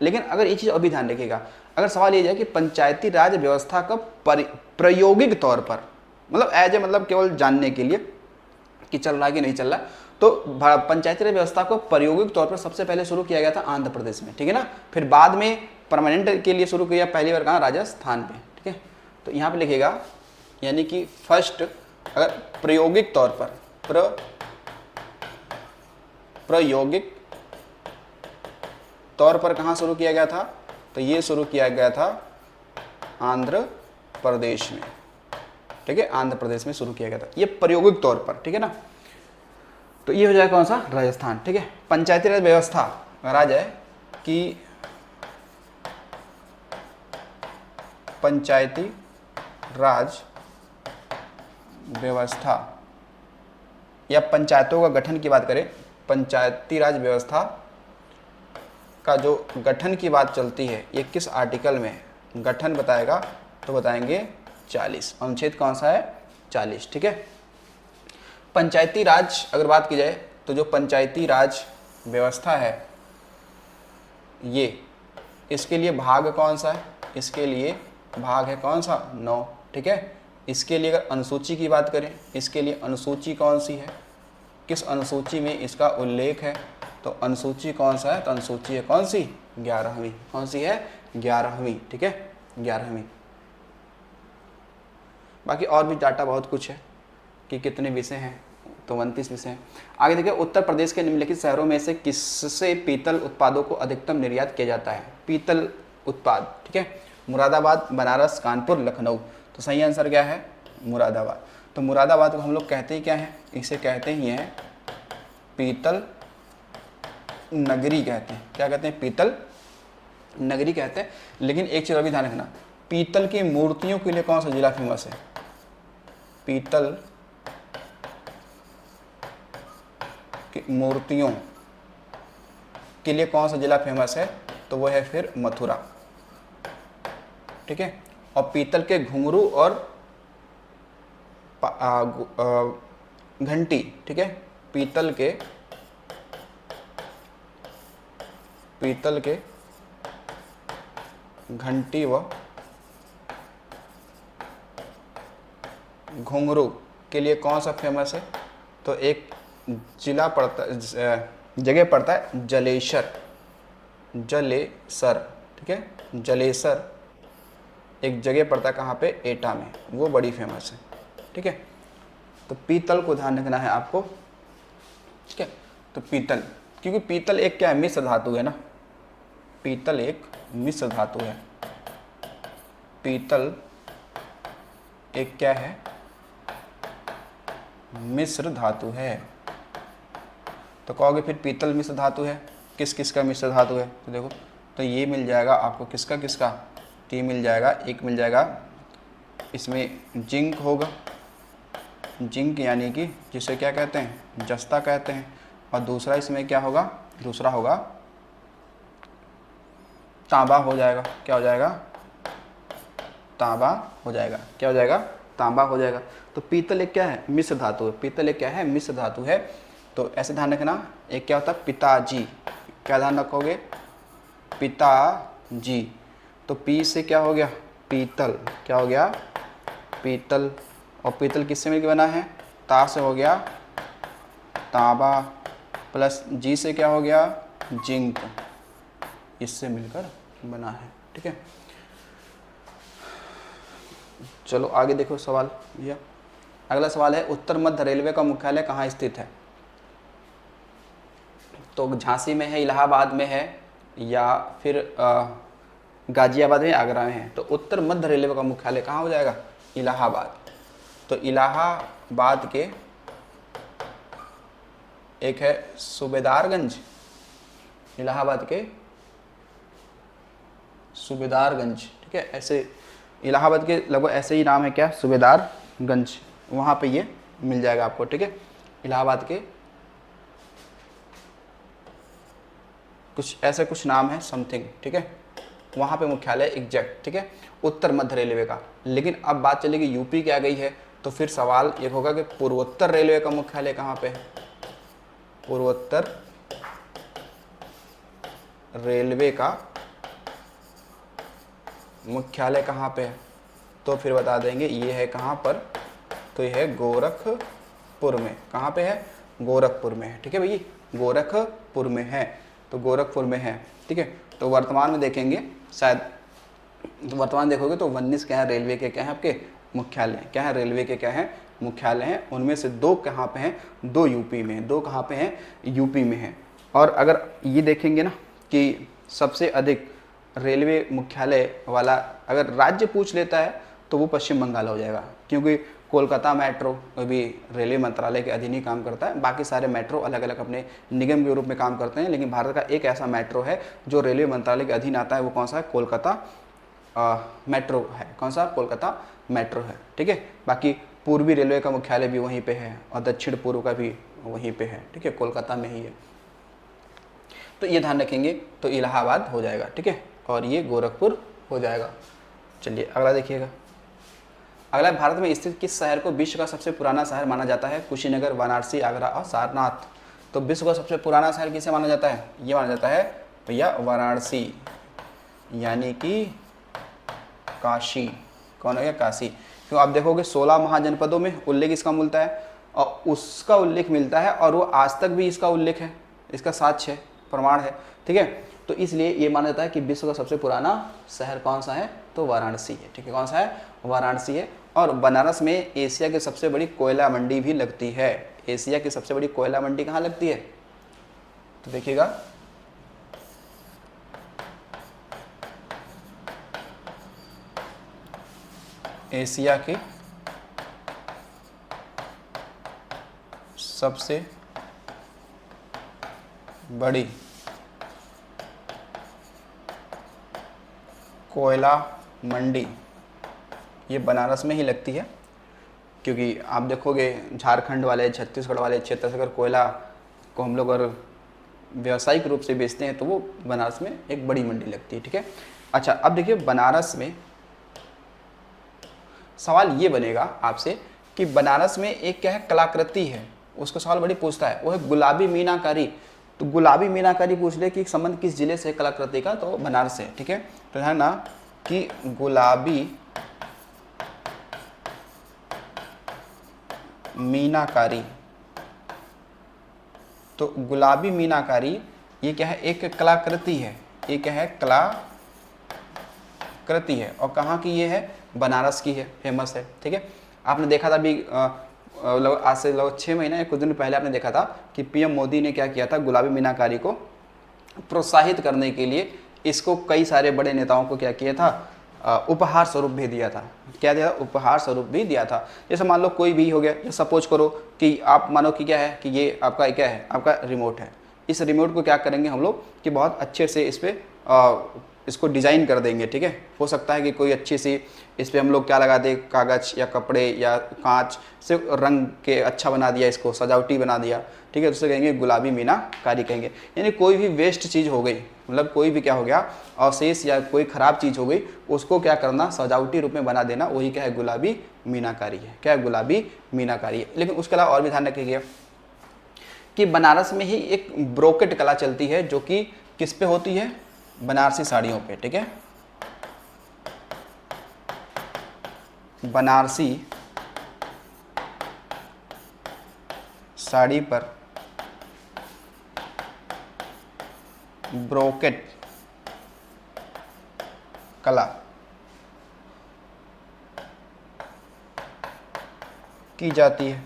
लेकिन अगर ये चीज़ अभी ध्यान रखिएगा, अगर सवाल ये जाए कि पंचायती राज व्यवस्था का प्रायोगिक तौर पर, मतलब एज ए, मतलब केवल जानने के लिए कि चल रहा है कि नहीं चल रहा, तो पंचायती राज व्यवस्था को प्रायोगिक तौर पर सबसे पहले शुरू किया गया था आंध्र प्रदेश में, ठीक है ना। फिर बाद में परमानेंट के लिए शुरू किया पहली बार कहाँ? राजस्थान पे, ठीक है। तो यहाँ पे लिखेगा, यानी कि फर्स्ट अगर प्रायोगिक तौर पर प्रायोगिक तौर पर कहाँ शुरू किया गया था? तो ये शुरू किया गया था आंध्र प्रदेश में, ठीक है, आंध्र प्रदेश में शुरू किया गया था ये प्रायोगिक तौर पर, ठीक है ना। तो ये हो जाएगा कौन सा? राजस्थान, ठीक है। पंचायती राज व्यवस्था अगर आ जाए कि पंचायती राज व्यवस्था या पंचायतों का गठन की बात करें, पंचायती राज व्यवस्था का जो गठन की बात चलती है ये किस आर्टिकल में गठन बताएगा? तो बताएंगे 40। अनुच्छेद कौन सा है? 40, ठीक है। पंचायती राज अगर बात की जाए तो जो पंचायती राज व्यवस्था है ये, इसके लिए भाग कौन सा है? इसके लिए भाग है कौन सा? 9, ठीक है। इसके लिए अगर अनुसूची की बात करें, इसके लिए अनुसूची कौन सी है? किस अनुसूची में इसका उल्लेख है? तो अनुसूची कौन सा है? तो अनुसूची है कौन सी? 11वीं। कौन सी है? 11वीं, ठीक है, 11वीं। बाकी और भी डाटा बहुत कुछ है कि कितने विषय हैं, तो 29 विषय हैं। आगे देखिए, उत्तर प्रदेश के निम्नलिखित शहरों में से किससे पीतल उत्पादों को अधिकतम निर्यात किया जाता है? पीतल उत्पाद, ठीक है, मुरादाबाद, बनारस, कानपुर, लखनऊ। तो सही आंसर क्या है? मुरादाबाद। तो मुरादाबाद को हम लोग कहते ही क्या हैं? इसे कहते ही हैं पीतल नगरी कहते हैं। क्या कहते हैं? पीतल नगरी कहते हैं। लेकिन एक चीज़ अभी ध्यान रखना, पीतल की मूर्तियों के लिए कौन सा जिला फेमस है? पीतल की मूर्तियों के लिए कौन सा जिला फेमस है? तो वो है फिर मथुरा, ठीक है। और पीतल के घुंघरू और घंटी, ठीक है, पीतल के घंटी व घुंघरू के लिए कौन सा फेमस है? तो एक जिला पड़ता, जगह पड़ता है जलेसर, ठीक है, जलेसर एक जगह पड़ता है कहाँ पे? एटा में, वो बड़ी फेमस है, ठीक है। तो पीतल को ध्यान रखना है आपको, ठीक है। तो पीतल, क्योंकि पीतल एक क्या है? मिश्र धातु है ना, पीतल एक मिश्र धातु है। पीतल एक क्या है? मिश्र धातु है। तो कहोगे फिर पीतल मिश्र धातु है, किस किस का मिश्र धातु है? तो देखो, तो ये मिल जाएगा आपको किसका किसका? तो ये मिल जाएगा, एक मिल जाएगा इसमें जिंक होगा, जिंक यानी कि जिसे क्या कहते हैं, जस्ता कहते हैं। और दूसरा इसमें क्या होगा, दूसरा होगा तांबा हो जाएगा। क्या हो जाएगा, तांबा हो जाएगा। क्या हो जाएगा, तांबा हो जाएगा। तो पीतल एक क्या है, मिश्र धातु है। पीतल एक क्या है, मिश्र धातु है। तो ऐसे ध्यान रखना, एक क्या होता है पिताजी, क्या ध्यान रखोगे, पिताजी। तो पी से क्या हो गया, पीतल। क्या हो गया, पीतल। और पीतल किससे मिलकर बना है, ता से हो गया तांबा, प्लस जी से क्या हो गया, जिंक, इससे मिलकर बना है। ठीक है, चलो आगे देखो सवाल भैया। अगला सवाल है, उत्तर मध्य रेलवे का मुख्यालय कहाँ स्थित है। तो झांसी में है, इलाहाबाद में है, या फिर गाजियाबाद में, आगरा में है। तो उत्तर मध्य रेलवे का मुख्यालय कहाँ हो जाएगा, इलाहाबाद। तो इलाहाबाद के एक है सूबेदारगंज, इलाहाबाद के सूबेदारगंज। ठीक है, ऐसे इलाहाबाद के लगभग ऐसे ही नाम है, क्या, सूबेदारगंज, वहाँ पे ये मिल जाएगा आपको। ठीक है, इलाहाबाद के कुछ ऐसे कुछ नाम है समथिंग। ठीक है, वहाँ पे मुख्यालय एग्जैक्ट। ठीक है, उत्तर मध्य रेलवे का। लेकिन अब बात चलेगी यूपी की आ गई है, तो फिर सवाल ये होगा कि पूर्वोत्तर रेलवे का मुख्यालय कहाँ पे है। पूर्वोत्तर रेलवे का मुख्यालय कहाँ पे है, तो फिर बता देंगे ये है कहाँ पर, तो ये है गोरखपुर में। कहाँ पे है, गोरखपुर में है। ठीक है भैया, गोरखपुर में है, तो गोरखपुर में है। ठीक है, तो वर्तमान में देखेंगे शायद, तो वर्तमान देखोगे तो 19 क्या है रेलवे के, क्या है आपके मुख्यालय, क्या है रेलवे के, क्या है मुख्यालय हैं। उनमें से 2 कहाँ पे हैं, 2 यूपी में, 2 कहाँ पे हैं, यूपी में हैं। और अगर ये देखेंगे ना कि सबसे अधिक रेलवे मुख्यालय वाला अगर राज्य पूछ लेता है तो वो पश्चिम बंगाल हो जाएगा, क्योंकि कोलकाता मेट्रो भी रेलवे मंत्रालय के अधीन ही काम करता है। बाकी सारे मेट्रो अलग अलग अपने निगम के रूप में काम करते हैं, लेकिन भारत का एक ऐसा मेट्रो है जो रेलवे मंत्रालय के अधीन आता है। वो कौन सा है, कोलकाता मेट्रो है। कौन सा, कोलकाता मेट्रो है। ठीक है, बाकी पूर्वी रेलवे का मुख्यालय भी वहीं पे है और दक्षिण पूर्व का भी वहीं पे है। ठीक है, कोलकाता में ही है। तो ये ध्यान रखेंगे, तो इलाहाबाद हो जाएगा। ठीक है, और ये गोरखपुर हो जाएगा। चलिए अगला देखिएगा। अगला, भारत में स्थित किस शहर को विश्व का सबसे पुराना शहर माना जाता है। कुशीनगर, वाराणसी, आगरा और सारनाथ। तो विश्व का सबसे पुराना शहर किसे माना जाता है, ये माना जाता है भैया वाराणसी, यानी कि काशी। कौन हो गया, काशी। क्यों, आप देखोगे 16 महाजनपदों में उल्लेख इसका मिलता है, और उसका उल्लेख मिलता है, और वो आज तक भी इसका उल्लेख है, इसका साक्ष्य है, प्रमाण है। ठीक है, तो इसलिए ये माना जाता है कि विश्व का सबसे पुराना शहर कौन सा है, तो वाराणसी है। ठीक है, कौन सा है, वाराणसी है। और बनारस में एशिया की सबसे बड़ी कोयला मंडी भी लगती है। एशिया की सबसे बड़ी कोयला मंडी कहाँ लगती है, तो देखिएगा, एशिया की सबसे बड़ी कोयला मंडी ये बनारस में ही लगती है, क्योंकि आप देखोगे झारखंड वाले, छत्तीसगढ़ वाले क्षेत्र से अगर कोयला को हम लोग अगर व्यावसायिक रूप से बेचते हैं तो वो बनारस में एक बड़ी मंडी लगती है। ठीक है, अच्छा अब देखिए बनारस में सवाल ये बनेगा आपसे कि बनारस में एक क्या है, कलाकृति है, उसको सवाल बड़ी पूछता है, वो है गुलाबी मीनाकारी। तो गुलाबी मीनाकारी पूछ ले कि संबंध किस जिले से कलाकृति का, तो बनारस से। ठीक है, तो है ना कि गुलाबी मीनाकारी, तो गुलाबी मीनाकारी ये क्या है, एक कलाकृति है। ये क्या है, कलाकृति है, और कहाँ की ये है, बनारस की है, फेमस है। ठीक है, आपने देखा था अभी आज से लगभग 6 महीने या कुछ दिन पहले आपने देखा था कि पीएम मोदी ने क्या किया था, गुलाबी मीनाकारी को प्रोत्साहित करने के लिए इसको कई सारे बड़े नेताओं को क्या किया था, उपहार स्वरूप भी दिया था। क्या दिया था, उपहार स्वरूप भी दिया था। जैसे मान लो कोई भी हो गया, जैसे सपोज करो कि आप मानो कि क्या है कि ये आपका क्या है, आपका रिमोट है। इस रिमोट को क्या करेंगे हम लोग कि बहुत अच्छे से इस पर इसको डिज़ाइन कर देंगे, ठीक है। हो सकता है कि कोई अच्छी सी इस पे हम लोग क्या लगा दें, कागज़ या कपड़े या कांच से रंग के अच्छा बना दिया, इसको सजावटी बना दिया, ठीक है, तो उसे कहेंगे गुलाबी मीनाकारी कहेंगे। यानी कोई भी वेस्ट चीज़ हो गई, मतलब कोई भी क्या हो गया, अवशेष या कोई ख़राब चीज़ हो गई, उसको क्या करना, सजावटी रूप में बना देना, वही क्या है, गुलाबी मीनाकारी है। क्या है, गुलाबी मीनाकारी है। लेकिन उसके अलावा और भी ध्यान रखिएगा कि बनारस में ही एक ब्रोकेट कला चलती है, जो कि किस पे होती है, बनारसी साड़ियों पे, ठीक है। बनारसी साड़ी पर ब्रोकेट कला की जाती है।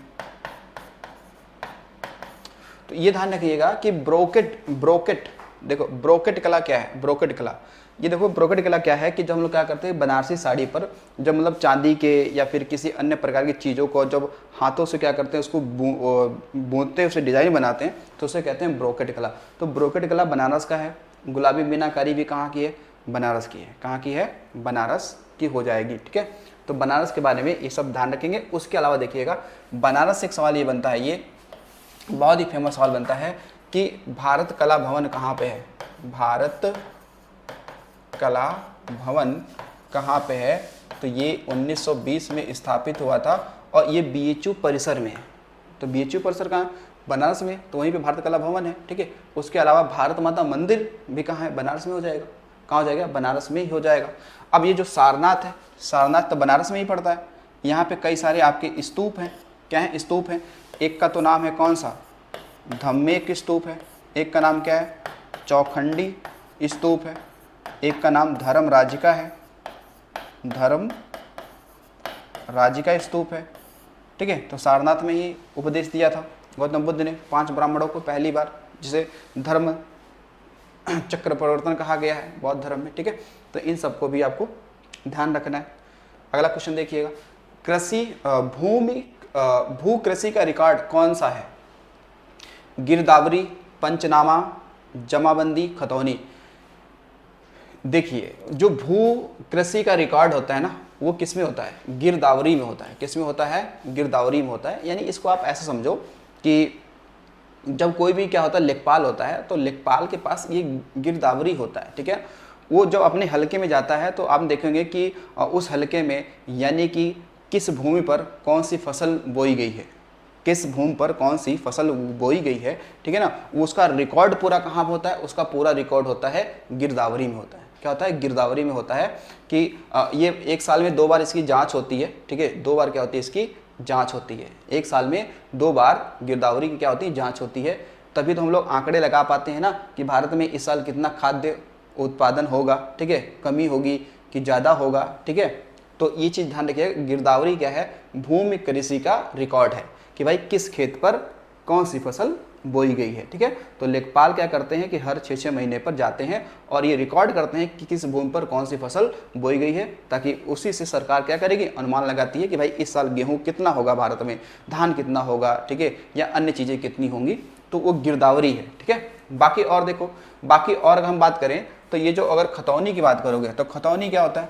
तो ये ध्यान रखिएगा कि ब्रोकेट देखो, ब्रोकेट कला क्या है, ब्रोकेट कला, ये देखो ब्रोकेट कला क्या है कि जब हम लोग क्या करते हैं, बनारसी साड़ी पर जब मतलब चांदी के या फिर किसी अन्य प्रकार की चीज़ों को जब हाथों से क्या करते हैं, उसको बूंदते हैं, उसे डिज़ाइन बनाते हैं, तो उसे कहते हैं ब्रोकेट कला। तो ब्रोकेट कला बनारस का है। गुलाबी मीनाकारी भी कहाँ की है, बनारस की है। कहाँ की है, बनारस की हो जाएगी, ठीक है। तो बनारस के बारे में ये सब ध्यान रखेंगे। उसके अलावा देखिएगा, बनारस से एक सवाल ये बनता है, ये बहुत ही फेमस सवाल बनता है कि भारत कला भवन कहाँ पे है, भारत कला भवन कहाँ पे है। तो ये 1920 में स्थापित हुआ था और ये बीएचयू परिसर में है। तो बीएचयू परिसर कहाँ, बनारस में, तो वहीं पे भारत कला भवन है, ठीक है। उसके अलावा भारत माता मंदिर भी कहाँ है, बनारस में हो जाएगा। कहाँ हो जाएगा, बनारस में ही हो जाएगा। अब ये जो सारनाथ है, सारनाथ तो बनारस में ही पड़ता है। यहाँ पे कई सारे आपके स्तूप हैं। क्या है, स्तूप हैं। एक का तो नाम है कौन सा, धम्मेक स्तूप है। एक का नाम क्या है, चौखंडी स्तूप है। एक का नाम धर्म राजिका है, धर्म राजिका स्तूप है, ठीक है। तो सारनाथ में ही उपदेश दिया था गौतम बुद्ध ने 5 ब्राह्मणों को पहली बार, जिसे धर्म चक्र परिवर्तन कहा गया है बौद्ध धर्म में, ठीक है। तो इन सबको भी आपको ध्यान रखना है। अगला क्वेश्चन देखिएगा, कृषि भू कृषि का रिकॉर्ड कौन सा है, गिरदावरी, पंचनामा, जमाबंदी, खतौनी। देखिए, जो भू कृषि का रिकॉर्ड होता है ना, वो किस में होता है, गिरदावरी में होता है। किस में होता है, गिरदावरी में होता है। यानी इसको आप ऐसे समझो कि जब कोई भी क्या होता है, लेखपाल होता है, तो लेखपाल के पास ये गिरदावरी होता है, ठीक है। वो जब अपने हलके में जाता है तो आप देखेंगे कि उस हलके में यानी कि किस भूमि पर कौन सी फसल बोई गई है, किस भूमि पर कौन सी फसल बोई गई है, ठीक है ना। उसका रिकॉर्ड पूरा कहाँ होता है, उसका पूरा रिकॉर्ड होता है गिरदावरी में होता है। क्या होता है, गिरदावरी में होता है कि ये एक साल में 2 बार इसकी जांच होती है, ठीक है। 2 बार क्या होती है, इसकी जांच होती है। एक साल में 2 बार गिरदावरी की क्या होती है, जांच होती है। तभी तो हम लोग आंकड़े लगा पाते हैं ना कि भारत में इस साल कितना खाद्य उत्पादन होगा, ठीक है, कमी होगी कि ज़्यादा होगा, ठीक है। तो ये चीज़ ध्यान रखिएगा, गिरदावरी क्या है, भूमि कृषि का रिकॉर्ड है कि भाई किस खेत पर कौन सी फसल बोई गई है, ठीक है। तो लेखपाल क्या करते हैं कि हर 6-6 महीने पर जाते हैं और ये रिकॉर्ड करते हैं कि किस भूमि पर कौन सी फसल बोई गई है, ताकि उसी से सरकार क्या करेगी, अनुमान लगाती है कि भाई इस साल गेहूं कितना होगा भारत में, धान कितना होगा, ठीक है, या अन्य चीज़ें कितनी होंगी। तो वो गिरदावरी है, ठीक है। बाकी और देखो, बाकी और अगर हम बात करें तो ये जो अगर खतौनी की बात करोगे तो खतौनी क्या होता है,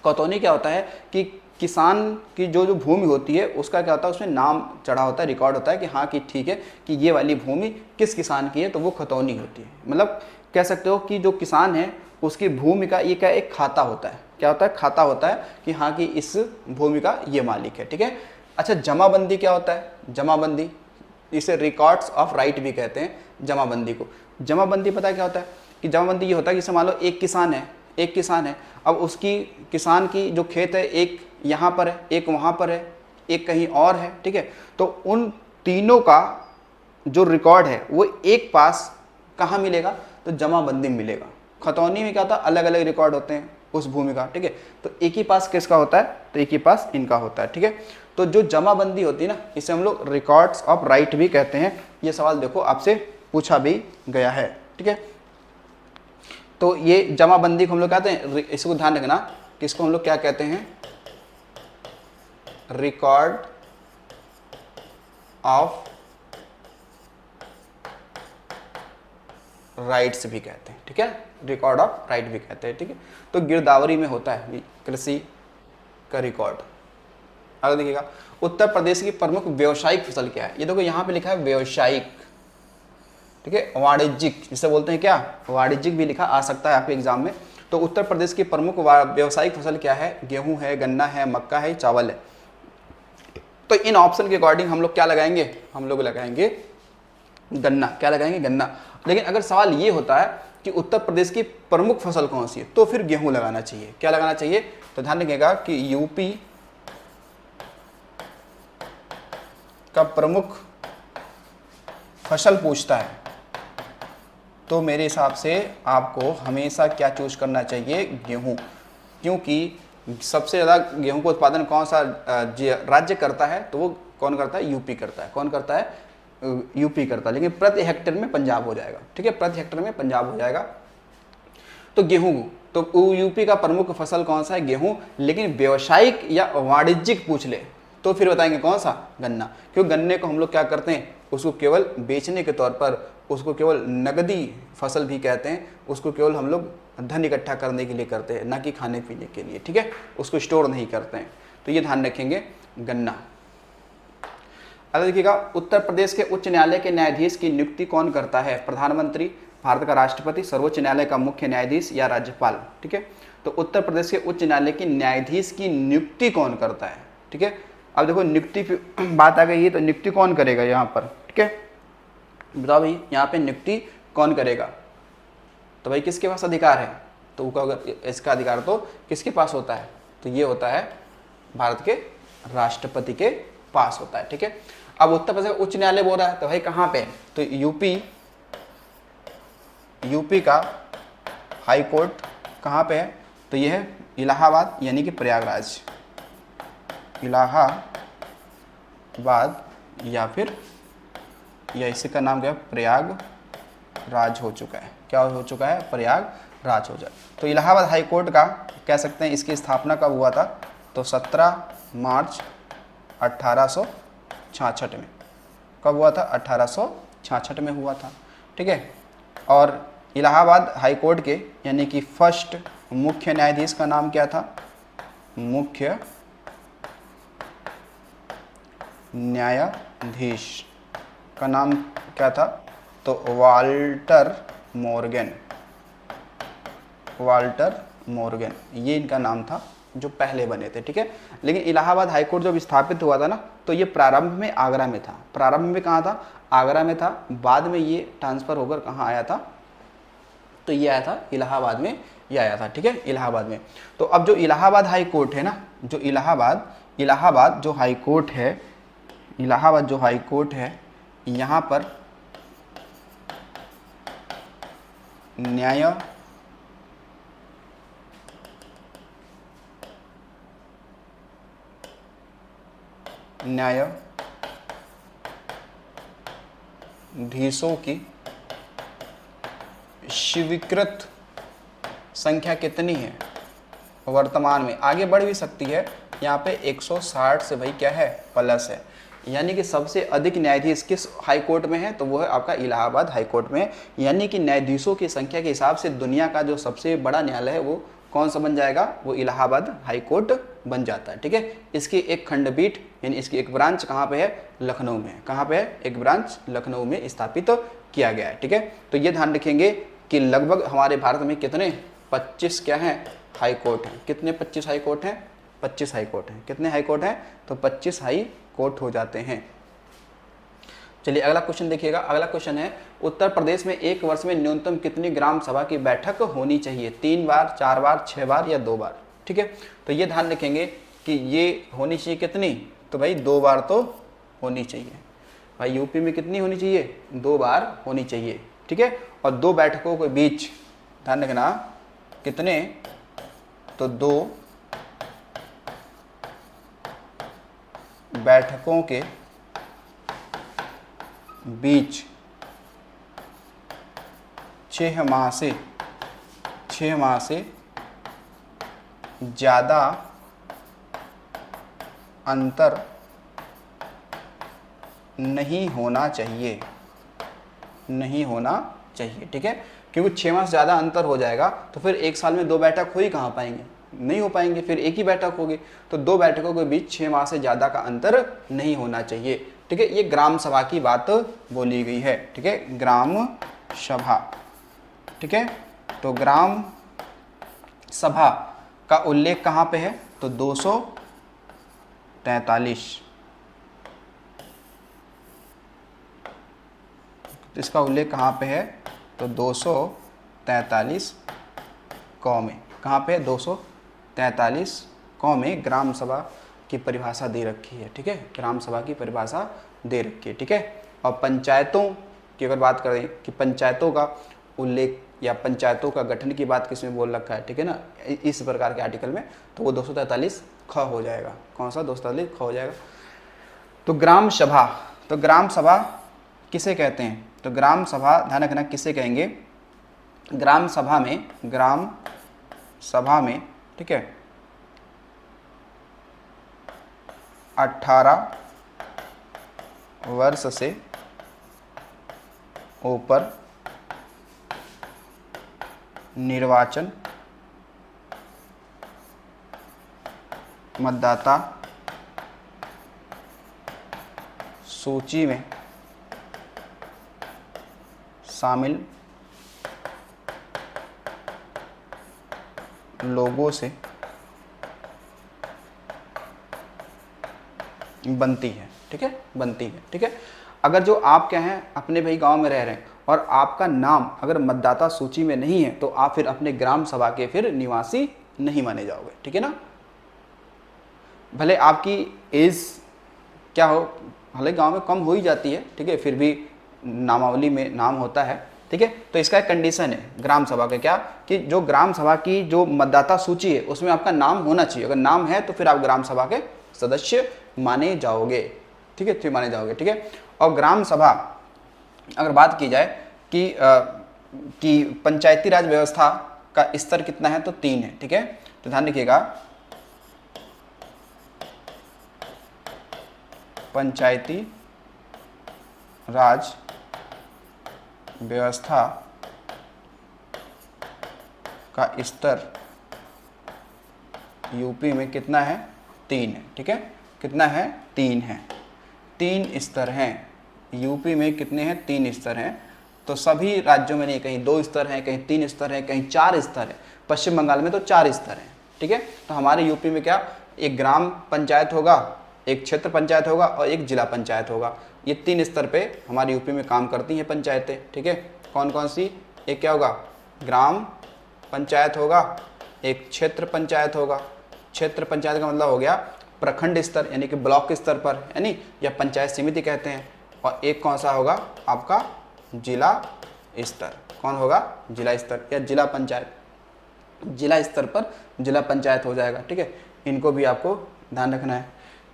खतौनी क्या होता है कि किसान की जो जो भूमि होती है उसका क्या होता है, उसमें नाम चढ़ा होता है, रिकॉर्ड होता है कि हाँ कि ठीक है कि ये वाली भूमि किस किसान की है, तो वो खतौनी होती है। मतलब कह सकते हो कि जो किसान है उसकी भूमि का ये क्या एक खाता होता है, क्या होता है, खाता होता है कि हाँ कि इस भूमि का ये मालिक है, ठीक है। अच्छा, जमाबंदी क्या होता है, जमाबंदी, इसे रिकॉर्ड्स ऑफ राइट भी कहते हैं जमाबंदी को। जमाबंदी पता है क्या होता है कि जमाबंदी ये होता है कि जैसे मान लो एक किसान है, एक किसान है, अब उसकी किसान की जो खेत है एक यहाँ पर है, एक वहाँ पर है, एक कहीं और है, ठीक है। तो उन तीनों का जो रिकॉर्ड है वो एक पास कहाँ मिलेगा, तो जमाबंदी में मिलेगा। खतौनी में क्या होता है, अलग अलग रिकॉर्ड होते हैं उस भूमि का, ठीक है। तो एक ही पास किसका होता है, तो एक ही पास इनका होता है, ठीक है। तो जो जमाबंदी होती है ना, इसे हम लोग रिकॉर्ड्स ऑफ राइट भी कहते हैं। ये सवाल देखो आपसे पूछा भी गया है, ठीक है। तो ये जमाबंदी को हम लोग कहते हैं, इसको ध्यान रखना कि इसको हम लोग क्या कहते हैं, रिकॉर्ड ऑफ राइट्स भी कहते हैं, ठीक है, रिकॉर्ड ऑफ राइट भी कहते हैं, ठीक है। तो गिरदावरी में होता है कृषि का रिकॉर्ड। अगर देखिएगा उत्तर प्रदेश की प्रमुख व्यावसायिक फसल क्या है, ये देखो यहाँ पे लिखा है व्यावसायिक, ठीक है, वाणिज्यिक जिसे बोलते हैं क्या, वाणिज्यिक भी लिखा आ सकता है आपके एग्जाम में। तो उत्तर प्रदेश की प्रमुख व्यावसायिक फसल क्या है, गेहूं है, गन्ना है, मक्का है, चावल है। तो इन ऑप्शन के अकॉर्डिंग हम लोग क्या लगाएंगे, हम लोग लगाएंगे गन्ना। क्या लगाएंगे, गन्ना। लेकिन अगर सवाल ये होता है कि उत्तर प्रदेश की प्रमुख फसल कौन सी है, तो फिर गेहूं लगाना चाहिए। क्या लगाना चाहिए, तो ध्यान रखिएगा कि यूपी का प्रमुख फसल पूछता है तो मेरे हिसाब से आपको हमेशा क्या चूज करना चाहिए, गेहूं। क्योंकि सबसे ज़्यादा गेहूं का उत्पादन कौन सा राज्य करता है, तो वो कौन करता है, यूपी करता है। कौन करता है, यूपी करता है। लेकिन प्रति हेक्टेयर में पंजाब हो जाएगा, ठीक है, प्रति हेक्टेयर में पंजाब हो जाएगा। तो गेहूं, तो यूपी का प्रमुख फसल कौन सा है, गेहूं। लेकिन व्यावसायिक या वाणिज्यिक पूछ ले तो फिर बताएंगे कौन सा, गन्ना। क्योंकि गन्ने को हम लोग क्या करते हैं, उसको केवल बेचने के तौर पर, उसको केवल नगदी फसल भी कहते हैं, उसको केवल हम लोग धन इकट्ठा करने के लिए करते हैं, ना कि खाने पीने के लिए, ठीक है, उसको स्टोर नहीं करते हैं। तो ये ध्यान रखेंगे, गन्ना। अगर देखिएगा उत्तर प्रदेश के उच्च न्यायालय के न्यायाधीश की नियुक्ति कौन करता है, प्रधानमंत्री, भारत का राष्ट्रपति, सर्वोच्च न्यायालय का मुख्य न्यायाधीश या राज्यपाल, ठीक है। तो उत्तर प्रदेश के उच्च न्यायालय की न्यायाधीश की नियुक्ति कौन करता है, ठीक है। अब देखो नियुक्ति पे बात आ गई है, तो नियुक्ति कौन करेगा यहाँ पर, ठीक है, बताओ भाई यहाँ पे नियुक्ति कौन करेगा। तो भाई किसके पास अधिकार है, तो अगर इसका अधिकार तो किसके पास होता है, तो ये होता है भारत के राष्ट्रपति के पास होता है, ठीक है। अब उत्तर प्रदेश उच्च न्यायालय बोल रहा है, तो भाई कहाँ पे, तो यूपी का हाई कोर्ट कहाँ पे है, तो ये है इलाहाबाद यानी कि प्रयागराज, इलाहाबाद या फिर या इसी का नाम क्या है, प्रयागराज हो चुका है। क्या हो चुका है, प्रयागराज हो जाए। तो इलाहाबाद हाई कोर्ट का कह सकते हैं इसकी स्थापना कब हुआ था, तो 17 मार्च 1866 में। कब हुआ था, 1866 में हुआ था, ठीक है। और इलाहाबाद हाई कोर्ट के यानी कि फर्स्ट मुख्य न्यायाधीश का नाम क्या था, मुख्य न्यायाधीश का नाम क्या था, तो वाल्टर मोर्गन, ये इनका नाम था जो पहले बने थे, ठीक है। लेकिन इलाहाबाद हाई कोर्ट जब स्थापित हुआ था ना, तो ये प्रारंभ में आगरा में था। प्रारंभ में कहाँ था, आगरा में था। बाद में ये ट्रांसफ़र होकर कहाँ आया था, तो ये आया था इलाहाबाद में, ये आया था, ठीक है, इलाहाबाद में। तो अब जो इलाहाबाद हाई कोर्ट है ना, जो इलाहाबाद जो हाई कोर्ट है, इलाहाबाद जो हाई कोर्ट है, यहाँ पर न्यायाधीशों की स्वीकृत संख्या कितनी है वर्तमान में, आगे बढ़ भी सकती है, यहाँ पे 160 से भाई क्या है, प्लस है। यानी कि सबसे अधिक न्यायाधीश किस हाई कोर्ट में है, तो वो है आपका इलाहाबाद हाई कोर्ट में। यानी कि न्यायाधीशों की संख्या के हिसाब से दुनिया का जो सबसे बड़ा न्यायालय है वो कौन सा बन जाएगा, वो इलाहाबाद हाई कोर्ट बन जाता है, ठीक है। इसकी एक खंडपीठ यानी इसकी एक ब्रांच कहाँ पे है, लखनऊ में है। कहाँ पे है, एक ब्रांच लखनऊ में स्थापित किया गया है, ठीक है। तो ये ध्यान रखेंगे कि लगभग हमारे भारत में कितने 25 क्या हैं, हाई कोर्ट हैं। कितने 25 हाई कोर्ट हैं, 25 हाई कोर्ट हैं। कितने हाई कोर्ट हैं, तो 25 हाई कोर्ट हो जाते हैं। चलिए अगला क्वेश्चन देखिएगा। अगला क्वेश्चन है उत्तर प्रदेश में एक वर्ष में न्यूनतम कितनी ग्राम सभा की बैठक होनी चाहिए, 3 बार, 4 बार, 6 बार या 2 बार, ठीक है। तो ये ध्यान रखेंगे कि ये होनी चाहिए कितनी, तो भाई 2 बार तो होनी चाहिए। भाई यूपी में कितनी होनी चाहिए, 2 बार होनी चाहिए, ठीक है। और 2 बैठकों के बीच ध्यान रखना कितने, तो 2 बैठकों के बीच 6 माह से ज़्यादा अंतर नहीं होना चाहिए, चाहिए, ठीक है। क्योंकि 6 माह से ज़्यादा अंतर हो जाएगा तो फिर एक साल में 2 बैठक हो ही कहाँ पाएंगे, नहीं हो पाएंगे, फिर एक ही बैठक होगी। तो 2 बैठकों के बीच 6 माह से ज़्यादा का अंतर नहीं होना चाहिए, ठीक है। ये ग्राम सभा की बात बोली गई है, ठीक है, ग्राम सभा, ठीक है। तो ग्राम सभा का उल्लेख कहाँ पे है, तो 243, इसका उल्लेख कहाँ पे है, तो 243 कौ में, कहाँ पे 243 कौ में ग्राम सभा की परिभाषा दे रखी है, ठीक है, ग्राम सभा की परिभाषा दे रखी है, ठीक है। और पंचायतों की अगर बात करें कि पंचायतों का उल्लेख या पंचायतों का गठन की बात किसमें बोल रखा है, ठीक है ना, इस प्रकार के आर्टिकल में, तो वो 243 ख हो जाएगा, कौन सा 243 ख हो जाएगा। तो ग्राम सभा, तो ग्राम सभा किसे कहते हैं, तो ग्राम सभा ध्यान रखना किसे कहेंगे, ग्राम सभा में, ठीक है, 18 वर्ष से ऊपर निर्वाचन मतदाता सूची में शामिल लोगों से बनती है, ठीक है, बनती है, ठीक है। अगर जो आप क्या हैं अपने भाई गांव में रह रहे हैं और आपका नाम अगर मतदाता सूची में नहीं है तो आप फिर अपने ग्राम सभा के फिर निवासी नहीं माने जाओगे, ठीक है ना। भले आपकी एज क्या हो, भले गांव में कम हो ही जाती है, ठीक है, फिर भी नामावली में नाम होता है, ठीक है। तो इसका एक कंडीशन है ग्राम सभा का, क्या कि जो ग्राम सभा की जो मतदाता सूची है उसमें आपका नाम होना चाहिए, अगर नाम है तो फिर आप ग्राम सभा के सदस्य माने जाओगे, ठीक है, फिर माने जाओगे, ठीक है। और ग्राम सभा अगर बात की जाए कि पंचायती राज व्यवस्था का स्तर कितना है, तो 3 है, ठीक है। तो ध्यान रखिएगा, पंचायती राज व्यवस्था का स्तर यूपी में कितना है, 3 है, ठीक है, कितना है, 3 है, 3 स्तर हैं यूपी में, कितने हैं, 3 स्तर हैं। तो सभी राज्यों में नहीं, कहीं 2 स्तर हैं, कहीं 3 स्तर हैं, कहीं 4 स्तर है, पश्चिम बंगाल में तो 4 स्तर हैं, ठीक है। तो हमारे यूपी में क्या, एक ग्राम पंचायत होगा, एक क्षेत्र पंचायत होगा और एक जिला पंचायत होगा, ये 3 स्तर पे हमारे यूपी में काम करती हैं पंचायतें, ठीक है। कौन कौन सी, एक क्या होगा, ग्राम पंचायत होगा, एक क्षेत्र पंचायत होगा, क्षेत्र पंचायत का मतलब हो गया प्रखंड स्तर यानी कि ब्लॉक स्तर पर, यानी या पंचायत समिति कहते हैं, और एक कौन सा होगा आपका जिला स्तर, कौन होगा, जिला स्तर या जिला पंचायत, जिला स्तर पर जिला पंचायत हो जाएगा, ठीक है। इनको भी आपको ध्यान रखना है।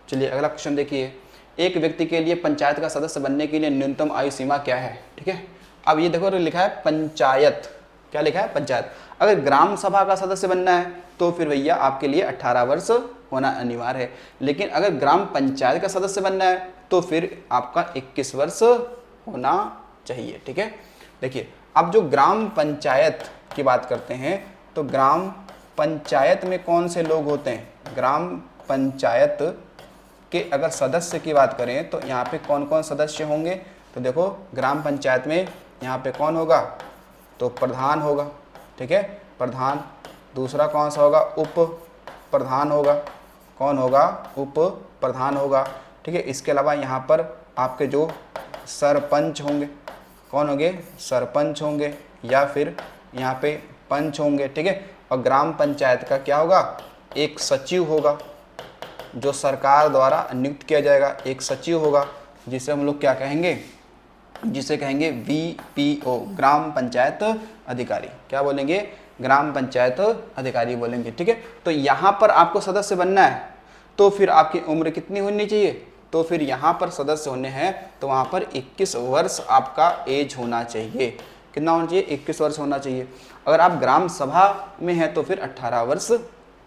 चलिए अगला क्वेश्चन देखिए, एक व्यक्ति के लिए पंचायत का सदस्य बनने के लिए न्यूनतम आयु सीमा क्या है, ठीक है। अब ये देखो लिखा है पंचायत, क्या लिखा है, पंचायत। अगर ग्राम सभा का सदस्य बनना है तो फिर भैया आपके लिए 18 वर्ष होना अनिवार्य है, लेकिन अगर ग्राम पंचायत का सदस्य बनना है तो फिर आपका 21 वर्ष होना चाहिए, ठीक है। देखिए अब जो ग्राम पंचायत की बात करते हैं तो ग्राम पंचायत में कौन से लोग होते हैं, ग्राम पंचायत के अगर सदस्य की बात करें तो यहाँ पे कौन कौन सदस्य होंगे, तो देखो ग्राम पंचायत में यहाँ पे कौन होगा, तो प्रधान होगा, ठीक है, प्रधान। दूसरा कौन सा होगा, उप प्रधान होगा, कौन होगा, उप प्रधान होगा, ठीक है। इसके अलावा यहाँ पर आपके जो सरपंच होंगे, कौन होंगे, सरपंच होंगे, या फिर यहाँ पे पंच होंगे, ठीक है। और ग्राम पंचायत का क्या होगा, एक सचिव होगा जो सरकार द्वारा नियुक्त किया जाएगा, एक सचिव होगा जिसे हम लोग क्या कहेंगे, जिसे कहेंगे VPO, ग्राम पंचायत अधिकारी, क्या बोलेंगे, ग्राम पंचायत अधिकारी बोलेंगे, ठीक है। तो यहाँ पर आपको सदस्य बनना है तो फिर आपकी उम्र कितनी होनी चाहिए, तो फिर यहाँ पर सदस्य होने हैं तो वहाँ पर 21 वर्ष आपका एज होना चाहिए, कितना होना चाहिए, 21 वर्ष होना चाहिए। अगर आप ग्राम सभा में हैं तो फिर 18 वर्ष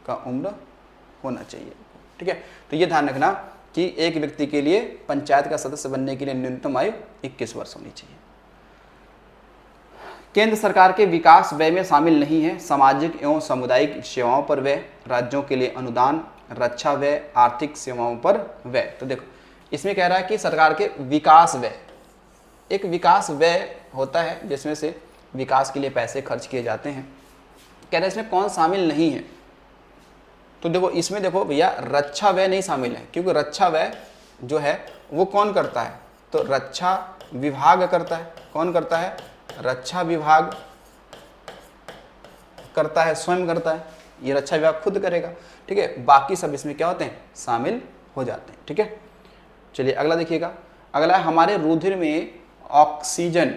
का उम्र होना चाहिए, ठीक है। तो ये ध्यान रखना कि एक व्यक्ति के लिए पंचायत का सदस्य बनने के लिए न्यूनतम आयु 21 वर्ष होनी चाहिए। केंद्र सरकार के विकास व्यय में शामिल नहीं है। सामाजिक एवं सामुदायिक सेवाओं पर व्यय, राज्यों के लिए अनुदान, रक्षा व्यय, आर्थिक सेवाओं पर व्यय। तो देखो इसमें कह रहा है कि सरकार के विकास व्यय, एक विकास व्यय होता है जिसमें से विकास के लिए पैसे खर्च किए जाते हैं। कह रहे हैं इसमें कौन शामिल नहीं है, तो देखो इसमें देखो भैया रक्षा व्यय नहीं शामिल है, क्योंकि रक्षा व्यय जो है वो कौन करता है, तो रक्षा विभाग करता है। कौन करता है, रक्षा विभाग करता है, स्वयं करता है, ये रक्षा विभाग खुद करेगा, ठीक है। बाकी सब इसमें क्या होते हैं, शामिल हो जाते हैं, ठीक है। चलिए अगला देखिएगा, अगला है हमारे रुधिर में ऑक्सीजन,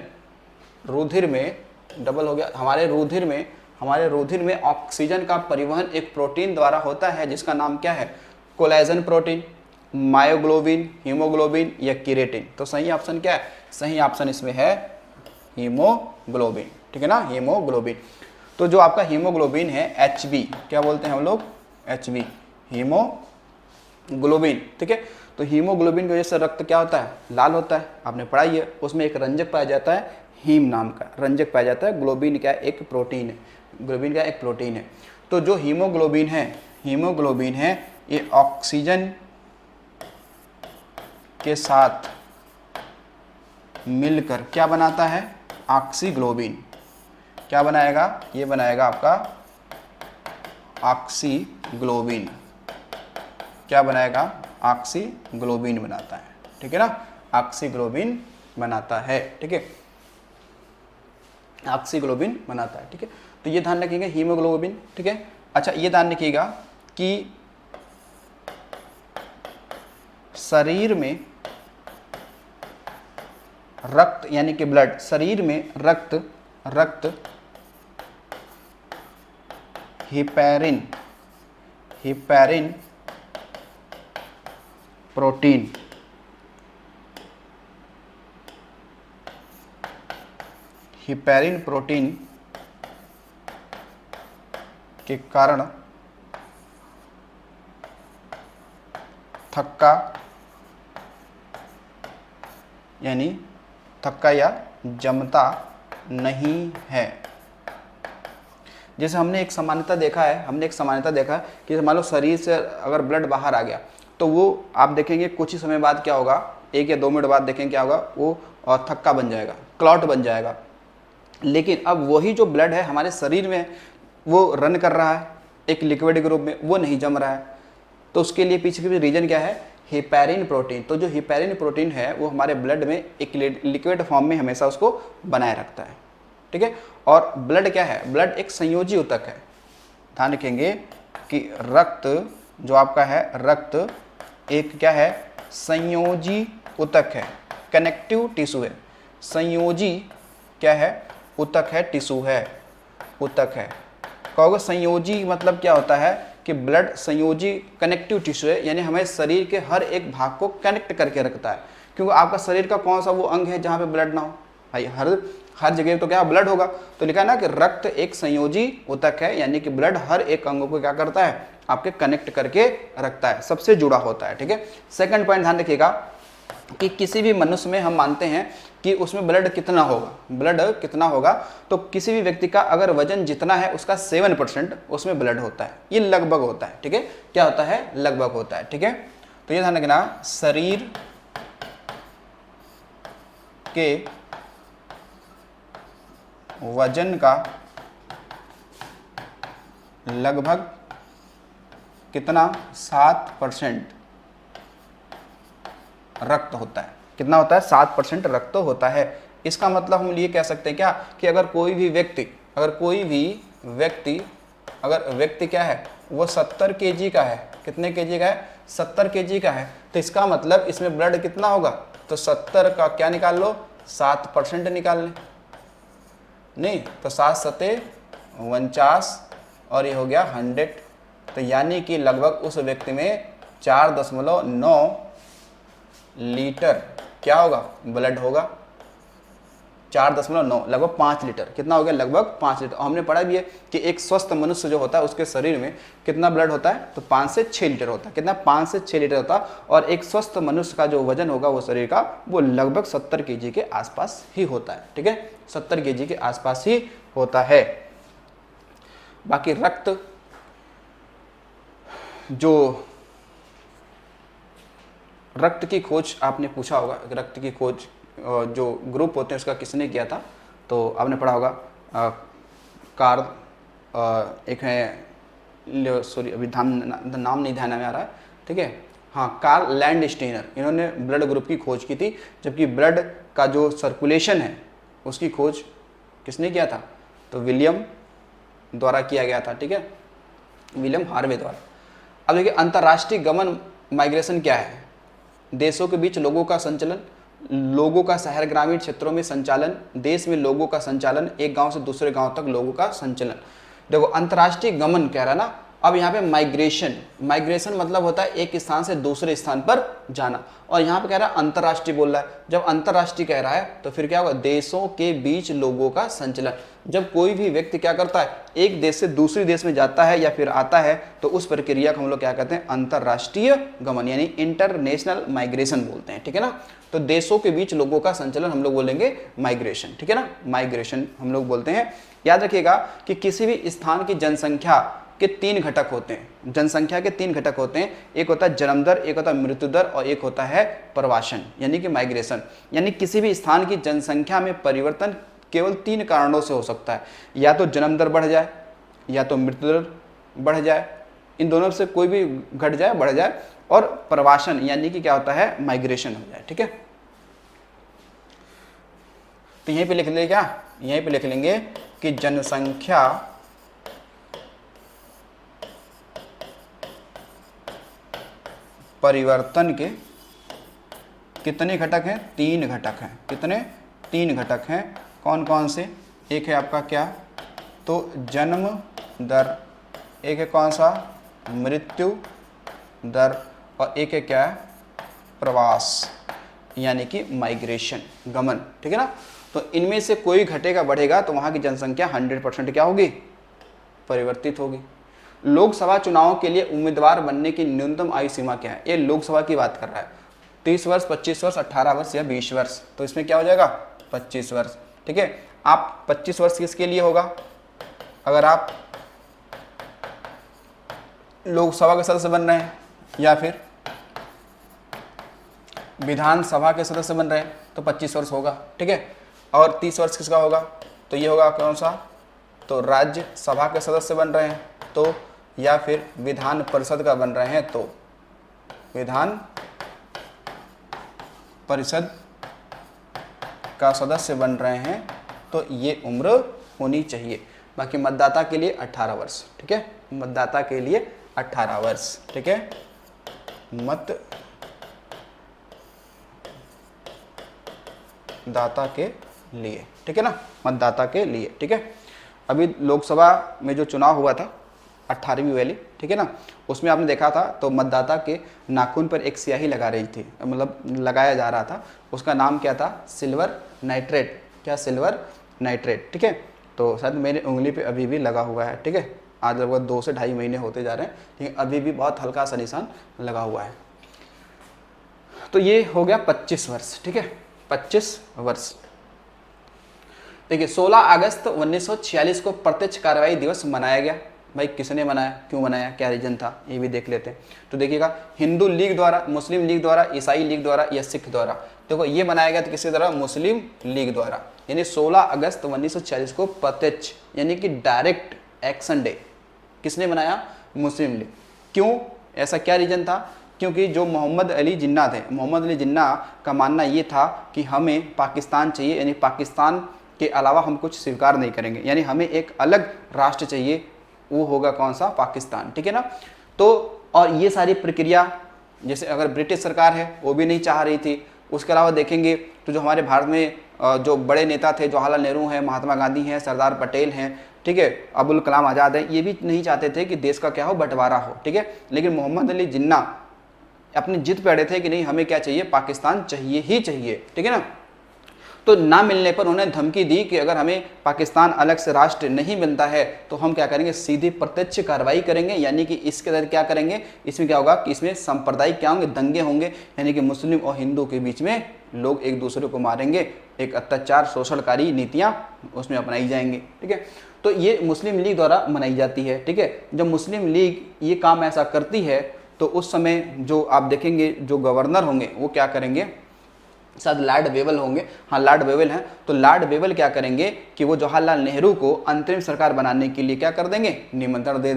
रुधिर में डबल हो गया, हमारे रुधिर में ऑक्सीजन का परिवहन एक प्रोटीन द्वारा होता है जिसका नाम क्या है, कोलेजन प्रोटीन, मायोग्लोबिन, हीमोग्लोबिन या केराटिन। तो सही ऑप्शन क्या है, सही ऑप्शन इसमें है हीमोग्लोबिन, ठीक है ना, हीमोग्लोबिन। तो जो आपका हीमोग्लोबिन है HB, क्या बोलते हैं हम लोग, HB, हीमोग्लोबिन, ठीक है। तो हीमोग्लोबिन की वजह से रक्त क्या होता है, लाल होता है, आपने पढ़ाई है। उसमें एक रंजक पाया जाता है, हीम नाम का रंजक पाया जाता है। ग्लोबिन क्या एक प्रोटीन है, ग्लोबिन क्या एक प्रोटीन है। तो जो हीमोग्लोबिन है ये ऑक्सीजन के साथ मिलकर क्या बनाता है, ऑक्सीग्लोबिन। क्या बनाएगा, ये बनाएगा आपका ऑक्सीग्लोबिन। क्या बनाएगा, ऑक्सीग्लोबिन बनाता है, ठीक है ना, ऑक्सीग्लोबिन बनाता है, ठीक है, ऑक्सीग्लोबिन बनाता है, ठीक है। तो ये ध्यान रखिएगा हीमोग्लोबिन, ठीक है। अच्छा ये ध्यान रखिएगा कि शरीर में रक्त यानी कि ब्लड, शरीर में रक्त हिपैरिन प्रोटीन के कारण थक्का या जमता नहीं है। जैसे हमने एक सामान्यता देखा है, कि मान लो शरीर से अगर ब्लड बाहर आ गया तो वो आप देखेंगे कुछ ही समय बाद क्या होगा, 1 या 2 मिनट बाद देखेंगे क्या होगा, वो थक्का बन जाएगा, क्लॉट बन जाएगा। लेकिन अब वही जो ब्लड है हमारे शरीर में वो रन कर रहा है एक लिक्विड के रूप में, वो नहीं जम रहा है। तो उसके लिए पीछे के रीजन क्या है, हिपैरिन प्रोटीन। तो जो हिपैरिन प्रोटीन है वो हमारे ब्लड में एक लिक्विड फॉर्म में हमेशा उसको बनाए रखता है, ठीक है। और ब्लड क्या है, ब्लड एक संयोजी ऊतक है। ध्यान रखेंगे कि रक्त जो आपका है, रक्त एक क्या है, संयोजी ऊतक है, कनेक्टिव टिश्यू है। संयोजी क्या है, ऊतक है, टिश्यू है, ऊतक है। कहोगे संयोजी मतलब क्या होता है कि ब्लड संयोजी कनेक्टिव टिश्यू है, यानी हमें शरीर के हर एक भाग को कनेक्ट करके रखता है। क्योंकि आपका शरीर का कौन सा वो अंग है जहाँ पे ब्लड ना हो, भाई हर जगह तो क्या ब्लड होगा। तो लिखा है ना कि रक्त एक संयोजी ऊतक है, यानी कि ब्लड हर एक अंगों को क्या करता है, आपके कनेक्ट करके रखता है, सबसे जुड़ा होता है, ठीक है। सेकंड पॉइंट ध्यान रखिएगा कि किसी भी मनुष्य में हम मानते हैं कि उसमें ब्लड कितना होगा, तो किसी भी व्यक्ति का अगर वजन जितना है उसका 7% उसमें ब्लड होता है, ये लगभग होता है, ठीक है। क्या होता है, लगभग होता है, ठीक है। तो ये ध्यान रखना, शरीर के वजन का लगभग कितना, 7% रक्त होता है। कितना होता है, 7% रक्त होता है। इसका मतलब हम ये कह सकते हैं क्या कि अगर व्यक्ति क्या है, वो 70 kg का है, कितने kg का है, 70 kg का है, तो इसका मतलब इसमें ब्लड कितना होगा, तो 70 का क्या निकाल लो, 7% निकाल लें, नहीं तो 7 सते 49 और ये हो गया 100। तो यानी कि लगभग उस व्यक्ति में 4.9 लीटर क्या होगा, ब्लड होगा। 4.9 लगभग 5 लीटर। कितना हो गया? लगभग 5 लीटर। और हमने पढ़ा भी है कि एक स्वस्थ मनुष्य जो होता है उसके शरीर में कितना ब्लड होता है? तो 5 से 6 लीटर होता है। कितना? 5 से 6 लीटर होता है। और एक स्वस्थ मनुष्य का जो वजन होगा वो शरीर का, वो लगभग 70 kg के आसपास ही होता है। ठीक है, 70 kg के आसपास ही होता है। बाकी रक्त, जो रक्त की खोज आपने पूछा होगा, रक्त की खोज जो ग्रुप होते हैं उसका किसने किया था? तो आपने पढ़ा होगा कार्ल, एक है, सॉरी अभी नाम नहीं ध्यान में आ रहा है। ठीक है, हाँ, कार्ल लैंडस्टीनर, इन्होंने ब्लड ग्रुप की खोज की थी। जबकि ब्लड का जो सर्कुलेशन है उसकी खोज किसने किया था? तो विलियम द्वारा किया गया था। ठीक है, विलियम हार्वे द्वारा। अब देखिए, अंतर्राष्ट्रीय गमन माइग्रेशन क्या है? देशों के बीच लोगों का संचलन, लोगों का शहर ग्रामीण क्षेत्रों में संचालन, देश में लोगों का संचालन, एक गांव से दूसरे गांव तक लोगों का संचलन। देखो, अंतर्राष्ट्रीय गमन कह रहा है ना। अब यहाँ पे माइग्रेशन, माइग्रेशन मतलब होता है एक स्थान से दूसरे स्थान पर जाना। और यहाँ पे कह रहा है अंतर्राष्ट्रीय बोल रहा है। जब अंतर्राष्ट्रीय कह रहा है तो फिर क्या होगा? देशों के बीच लोगों का संचलन। जब कोई भी व्यक्ति क्या करता है? एक देश से दूसरे देश में जाता है या फिर आता है, तो उस प्रक्रिया को हम लोग क्या कहते हैं? अंतर्राष्ट्रीय गमन, यानी इंटरनेशनल माइग्रेशन बोलते हैं। ठीक है ना, तो देशों के बीच लोगों का संचलन हम लोग बोलेंगे माइग्रेशन। ठीक है ना, माइग्रेशन हम लोग बोलते हैं। याद रखिएगा कि किसी भी स्थान की जनसंख्या के 3 घटक होते हैं। जनसंख्या के 3 घटक होते हैं। एक होता है जन्म दर, एक होता है मृत्यु दर, और एक होता है प्रवासन, यानी कि माइग्रेशन। यानी किसी भी स्थान की जनसंख्या में परिवर्तन केवल 3 कारणों से हो सकता है। या तो जन्म दर बढ़ जाए, या तो मृत्यु दर बढ़ जाए, इन दोनों से कोई भी घट जाए, बढ़ जाए, और प्रवासन यानी कि क्या होता है? माइग्रेशन हो जाए। ठीक है, तो यहीं पे लिख लेंगे क्या? यहीं पे लिख लेंगे कि जनसंख्या परिवर्तन के कितने घटक हैं? 3 घटक हैं। कितने? 3 घटक हैं। कौन कौन से? एक है आपका क्या? तो जन्म दर, एक है कौन सा? मृत्यु दर, और एक है क्या? प्रवास, यानी कि माइग्रेशन, गमन। ठीक है ना, तो इनमें से कोई घटेगा बढ़ेगा तो वहाँ की जनसंख्या 100% क्या होगी? परिवर्तित होगी। लोकसभा चुनाव के लिए उम्मीदवार बनने की न्यूनतम आयु सीमा क्या है? ये लोकसभा की बात कर रहा है। 30 वर्ष, 25 वर्ष, 18 वर्ष या 20 वर्ष। तो इसमें क्या हो जाएगा? 25 वर्ष। ठीक है, आप 25 वर्ष किसके लिए होगा? अगर आप लोकसभा के सदस्य बन रहे हैं या फिर विधानसभा के सदस्य बन रहे हैं तो 25 वर्ष होगा। ठीक है, और 30 वर्ष किसका होगा? तो ये होगा कौन सा? तो राज्यसभा के सदस्य बन रहे हैं तो, या फिर विधान परिषद का बन रहे हैं तो, विधान परिषद का सदस्य बन रहे हैं तो ये उम्र होनी चाहिए। बाकी मतदाता के लिए 18 वर्ष। ठीक है, मतदाता के लिए 18 वर्ष। ठीक है, मतदाता के लिए। ठीक है ना, मतदाता के लिए। ठीक है, अभी लोकसभा में जो चुनाव हुआ था 18वीं वाली, ठीक है ना, उसमें आपने देखा था तो मतदाता के नाखून पर एक स्याही लगा रही थी, मतलब लगाया जा रहा था। उसका नाम क्या था? Silver nitrate. क्या? Silver nitrate. ठीक है, तो शायद मेरी उंगली पे अभी भी लगा हुआ है। ठीक है, आज लगभग 2 से ढाई महीने होते जा रहे हैं, लेकिन अभी भी बहुत हल्का सा निशान लगा हुआ है। तो ये हो गया 25 वर्ष। ठीक है, 25 वर्ष। देखिए, 16 अगस्त 1946 को प्रत्यक्ष कार्रवाई दिवस मनाया गया। भाई किसने मनाया, क्यों मनाया, क्या रीजन था, ये भी देख लेते हैं। तो देखिएगा, हिंदू लीग द्वारा, मुस्लिम लीग द्वारा, ईसाई लीग द्वारा या सिख द्वारा। देखो ये मनाया गया था किसके द्वारा? मुस्लिम लीग द्वारा। यानी 16 अगस्त 1946 को प्रत्यक्ष यानी कि डायरेक्ट एक्शन डे किसने मनाया? मुस्लिम लीग। क्यों? ऐसा क्या रीजन था? क्योंकि जो मोहम्मद अली जिन्ना थे, मोहम्मद अली जिन्ना का मानना ये था कि हमें पाकिस्तान चाहिए, यानी पाकिस्तान के अलावा हम कुछ स्वीकार नहीं करेंगे, यानी हमें एक अलग राष्ट्र चाहिए, वो होगा कौन सा? पाकिस्तान। ठीक है ना, तो और ये सारी प्रक्रिया जैसे अगर ब्रिटिश सरकार है वो भी नहीं चाह रही थी। उसके अलावा देखेंगे तो जो हमारे भारत में जो बड़े नेता थे, जवाहरलाल नेहरू हैं, महात्मा गांधी हैं, सरदार पटेल हैं, ठीक है, अबुल कलाम आज़ाद हैं, ये भी नहीं चाहते थे कि देश का क्या हो? बंटवारा हो। ठीक है, लेकिन मोहम्मद अली जिन्ना अपनी जिद पे अड़े थे कि नहीं, हमें क्या चाहिए? पाकिस्तान चाहिए ही चाहिए। ठीक है ना, तो ना मिलने पर उन्हें धमकी दी कि अगर हमें पाकिस्तान अलग से राष्ट्र नहीं मिलता है तो हम क्या करेंगे, सीधी प्रत्यक्ष कार्रवाई करेंगे। यानी कि इसके तहत क्या करेंगे, इसमें क्या होगा कि इसमें सांप्रदायिक क्या होंगे, दंगे होंगे, यानी कि मुस्लिम और हिंदू के बीच में लोग एक दूसरे को मारेंगे, एक अत्याचार शोषणकारी नीतियाँ उसमें अपनाई जाएंगी। ठीक है, तो ये मुस्लिम लीग द्वारा मनाई जाती है। ठीक है, जब मुस्लिम लीग ये काम ऐसा करती है तो उस समय जो आप देखेंगे जो गवर्नर होंगे वो क्या करेंगे, शायद लॉर्ड वेवल होंगे, हाँ लॉर्ड वेवल हैं, तो लॉर्ड वेवल क्या करेंगे कि वो जवाहरलाल नेहरू को अंतरिम सरकार बनाने के लिए क्या कर देंगे, निमंत्रण दे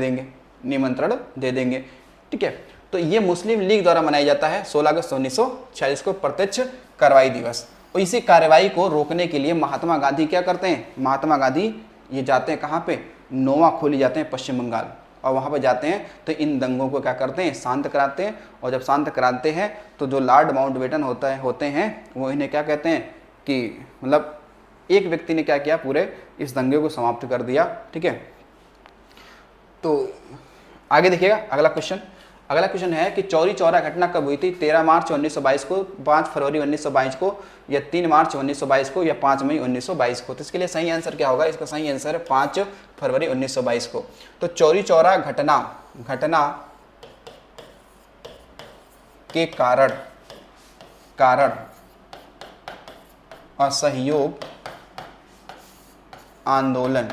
देंगे। ठीक है, तो ये मुस्लिम लीग द्वारा मनाया जाता है 16 अगस्त 1946 को प्रत्यक्ष कार्रवाई दिवस। और इसी कार्रवाई को रोकने के लिए महात्मा गांधी क्या करते हैं, महात्मा गांधी ये जाते हैं कहाँ पे, नोआखोली जाते हैं पश्चिम बंगाल, और वहाँ पर जाते हैं तो इन दंगों को क्या करते हैं, शांत कराते हैं। और जब शांत कराते हैं तो जो लॉर्ड माउंटबेटन होते हैं वो इन्हें क्या कहते हैं कि मतलब एक व्यक्ति ने क्या किया, पूरे इस दंगे को समाप्त कर दिया। ठीक है, तो आगे देखिएगा अगला क्वेश्चन है कि चौरी चौरा घटना कब हुई थी, 13 मार्च 1922 को, 5 फरवरी 1922 को, या 3 मार्च 1922 को, या 5 मई 1922 को। तो इसके लिए सही आंसर क्या होगा, इसका सही आंसर है 5 फरवरी 1922 को। तो चौरी चौरा घटना के कारण असहयोग आंदोलन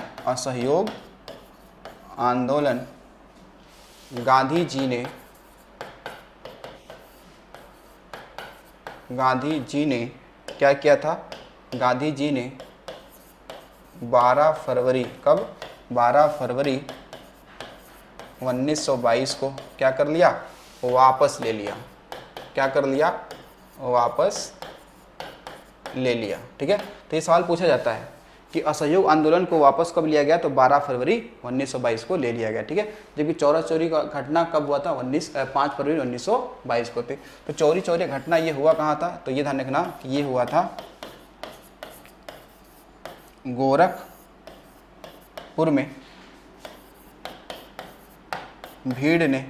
गांधी जी ने क्या किया था, गांधी जी ने 12 फरवरी 1922 को क्या कर लिया, वापस ले लिया। ठीक है, तो ये सवाल पूछा जाता है कि असहयोग आंदोलन को वापस कब लिया गया, तो 12 फरवरी 1922 को ले लिया गया। ठीक है, जबकि चौरा चौरी का घटना कब हुआ था, 5 फरवरी 1922 को थी। तो चौरी चौरी घटना ये हुआ कहाँ था, तो ये ध्यान रखना कि ये हुआ था गोरखपुर में। भीड़ ने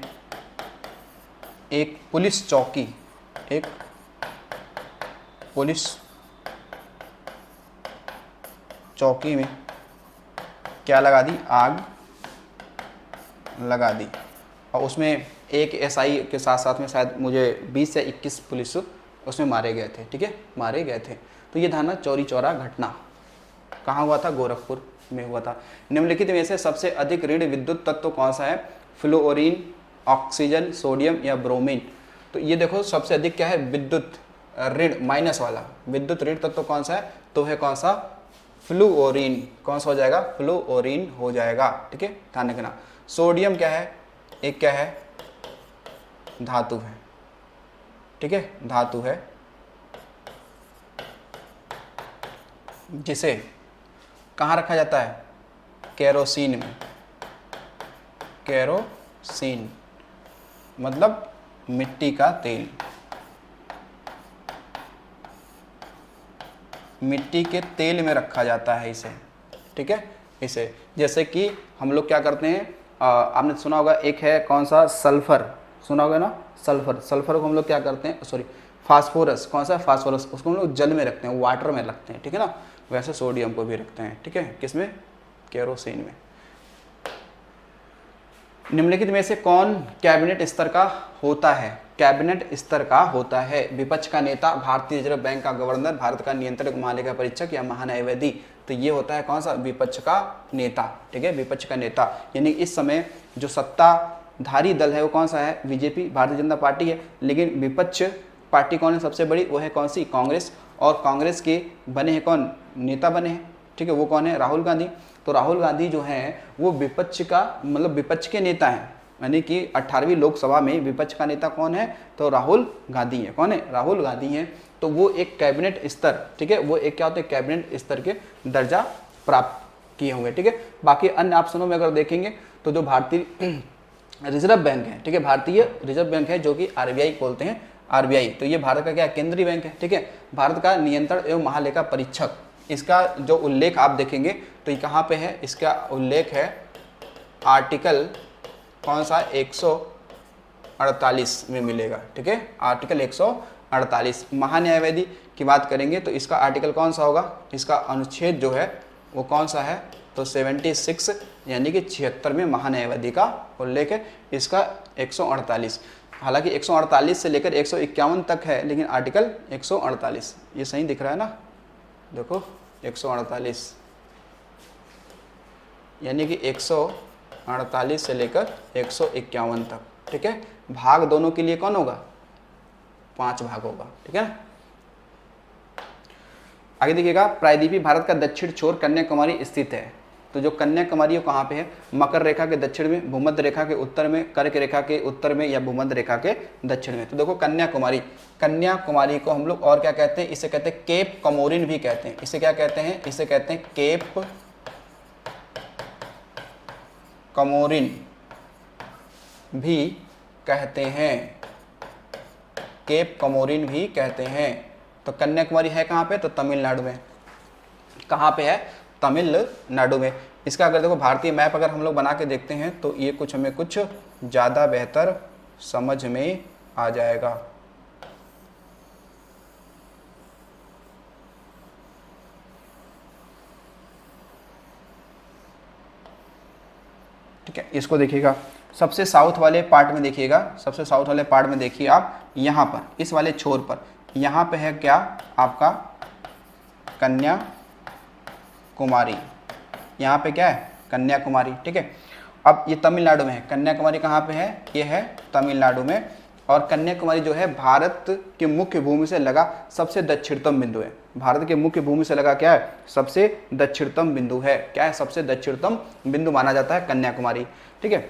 एक पुलिस चौकी में क्या लगा दी, आग लगा दी। और उसमें एक एसआई के साथ साथ में शायद मुझे 20 से 21 पुलिस उसमें मारे गए थे। ठीक है, मारे गए थे। तो ये था ना चौरी चौरा घटना, कहाँ हुआ था, गोरखपुर में हुआ था। निम्नलिखित में से सबसे अधिक ऋण विद्युत तत्व कौन सा है, फ्लोरीन, ऑक्सीजन, सोडियम या ब्रोमीन। तो ये देखो सबसे अधिक क्या है, विद्युत ऋण माइनस वाला विद्युत ऋण तत्व कौन सा है, तो है कौन सा, फ्लूओरीन। कौन सा हो जाएगा, फ्लूओरीन हो जाएगा। ठीक है, ध्यान रखना। सोडियम क्या है, एक क्या है, धातु है। ठीक है, धातु है जिसे कहाँ रखा जाता है, केरोसिन में। केरोसिन मतलब मिट्टी का तेल, मिट्टी के तेल में रखा जाता है इसे। ठीक है, इसे जैसे कि हम लोग क्या करते हैं, आपने सुना होगा एक है कौन सा, सल्फर, सुना होगा ना, सल्फर को हम लोग क्या करते हैं, सॉरी फास्फोरस, कौन सा फास्फोरस, उसको हम लोग जल में रखते हैं, वाटर में रखते हैं। ठीक है ना, वैसे सोडियम को भी रखते हैं। ठीक है, किसमें, केरोसिन में। निम्नलिखित में से कौन कैबिनेट स्तर का होता है, कैबिनेट स्तर का होता है, विपक्ष का नेता, भारतीय रिजर्व बैंक का गवर्नर, भारत का नियंत्रक महालेखा परीक्षक या महान्यायवादी। तो ये होता है कौन सा, विपक्ष का नेता। ठीक है, विपक्ष का नेता, यानी इस समय जो सत्ताधारी दल है वो कौन सा है, बीजेपी, भारतीय जनता पार्टी है। लेकिन विपक्ष पार्टी कौन है सबसे बड़ी, वो है कौन सी, कांग्रेस। और कांग्रेस के बने हैं कौन, नेता बने हैं। ठीक है, वो कौन है, राहुल गांधी। तो राहुल गांधी जो हैं वो विपक्ष का मतलब विपक्ष के नेता हैं, यानी कि 18वीं लोकसभा में विपक्ष का नेता कौन है, तो राहुल गांधी है। कौन है, राहुल गांधी हैं। तो वो एक कैबिनेट स्तर, ठीक है, वो एक क्या होता है, कैबिनेट स्तर के दर्जा प्राप्त किए होंगे। ठीक है, बाकी अन्य ऑप्शनों में अगर देखेंगे तो जो भारतीय रिजर्व बैंक है, ठीक है, भारतीय रिजर्व बैंक है जो कि आरबीआई बोलते हैं, आरबीआई। तो ये भारत का क्या केंद्रीय बैंक है। ठीक है, भारत का नियंत्रण एवं महालेखा परीक्षक, इसका जो उल्लेख आप देखेंगे तो ये कहाँ पे है, इसका उल्लेख है आर्टिकल कौन सा, 148 में मिलेगा। ठीक है, आर्टिकल 148। महान्यायवादी की बात करेंगे तो इसका आर्टिकल कौन सा होगा, इसका अनुच्छेद जो है वो कौन सा है, तो 76 यानी कि 76 में महान्यायवादी का उल्लेख है। इसका 148, हालांकि 148 से लेकर 151 तक है, लेकिन आर्टिकल 148 ये सही दिख रहा है ना, देखो 148 यानी कि 148 से लेकर 151 तक, ठीक है। भाग दोनों के लिए कौन होगा, 5 भाग होगा, ठीक है ना। आगे देखिएगा, प्रायद्वीपीय भारत का दक्षिण छोर कन्याकुमारी स्थित है। तो जो कन्याकुमारी वो कहाँ पे है, मकर रेखा के दक्षिण में, भूमध्य रेखा के उत्तर में, कर्क रेखा के उत्तर में या भूमध्य रेखा के दक्षिण में। तो देखो कन्याकुमारी, कन्याकुमारी को हम लोग और क्या कहते हैं, इसे कहते हैं केप कमोरिन भी कहते हैं। इसे क्या कहते हैं, इसे कहते हैं केप कमोरिन भी कहते हैं, केप कमोरिन भी कहते हैं। तो कन्याकुमारी है कहाँ पे, तो तमिलनाडु में। कहाँ पे है, तमिलनाडु में। इसका अगर देखो भारतीय मैप अगर हम लोग बना के देखते हैं तो ये कुछ हमें कुछ ज़्यादा बेहतर समझ में आ जाएगा। ठीक है, इसको देखिएगा, सबसे साउथ वाले पार्ट में देखिएगा, सबसे साउथ वाले पार्ट में देखिए आप, यहाँ पर इस वाले छोर पर, यहाँ पे है क्या आपका कन्याकुमारी, यहाँ पे क्या है कन्याकुमारी, ठीक है। अब ये तमिलनाडु में है, कन्याकुमारी कहाँ पे है, ये है तमिलनाडु में। और कन्याकुमारी जो है भारत के मुख्य भूमि से लगा सबसे दक्षिणतम बिंदु है। भारत के मुख्य भूमि से लगा क्या है, सबसे दक्षिणतम बिंदु है। क्या है, सबसे दक्षिणतम बिंदु माना जाता है कन्याकुमारी, ठीक है।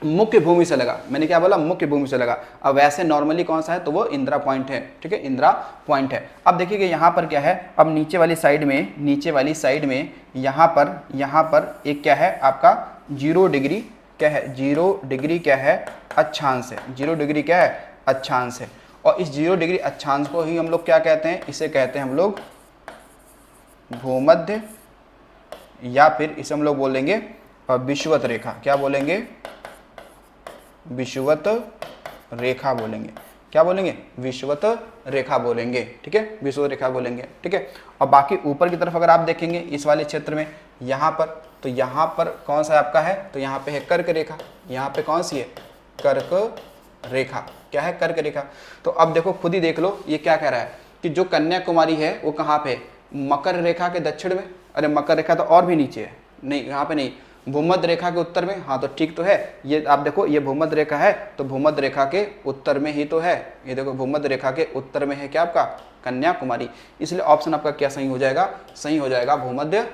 मुख्य भूमि से लगा, मैंने क्या बोला, मुख्य भूमि से लगा। अब वैसे नॉर्मली कौन सा है, तो वो इंदिरा पॉइंट है, ठीक है, इंदिरा पॉइंट है। अब देखिए कि यहाँ पर क्या है, अब नीचे वाली साइड में, नीचे वाली साइड में यहाँ पर एक क्या है आपका 0 डिग्री, क्या है 0 डिग्री, क्या है अक्षांश है। 0 डिग्री क्या है, अक्षांश है। और इस 0 डिग्री अक्षांश को ही हम लोग क्या कहते हैं, इसे कहते हैं हम लोग भूमध्य, या फिर इसे हम लोग बोलेंगे विषुवत रेखा। क्या बोलेंगे, विषुवत रेखा बोलेंगे। क्या बोलेंगे, विषुवत रेखा बोलेंगे, ठीक है, विषुवत रेखा बोलेंगे, ठीक है। और बाकी ऊपर की तरफ अगर आप देखेंगे इस वाले क्षेत्र में, यहाँ पर, तो यहाँ पर कौन सा आपका है, तो यहाँ पे है कर्क रेखा। यहाँ पे कौन सी है, कर्क रेखा। क्या है, कर्क रेखा। तो अब देखो खुद ही देख लो, ये क्या कह रहा है कि जो कन्याकुमारी है वो कहाँ पे, मकर रेखा के दक्षिण में। अरे मकर रेखा तो और भी नीचे है, नहीं यहाँ पे नहीं, भूमध्य रेखा के उत्तर में। हाँ तो ठीक तो है, ये आप देखो ये भूमध्य रेखा है, तो भूमध्य रेखा के उत्तर में ही तो है। ये देखो भूमध्य रेखा के उत्तर में है क्या आपका कन्याकुमारी। इसलिए ऑप्शन आपका क्या सही हो जाएगा, सही हो जाएगा भूमध्य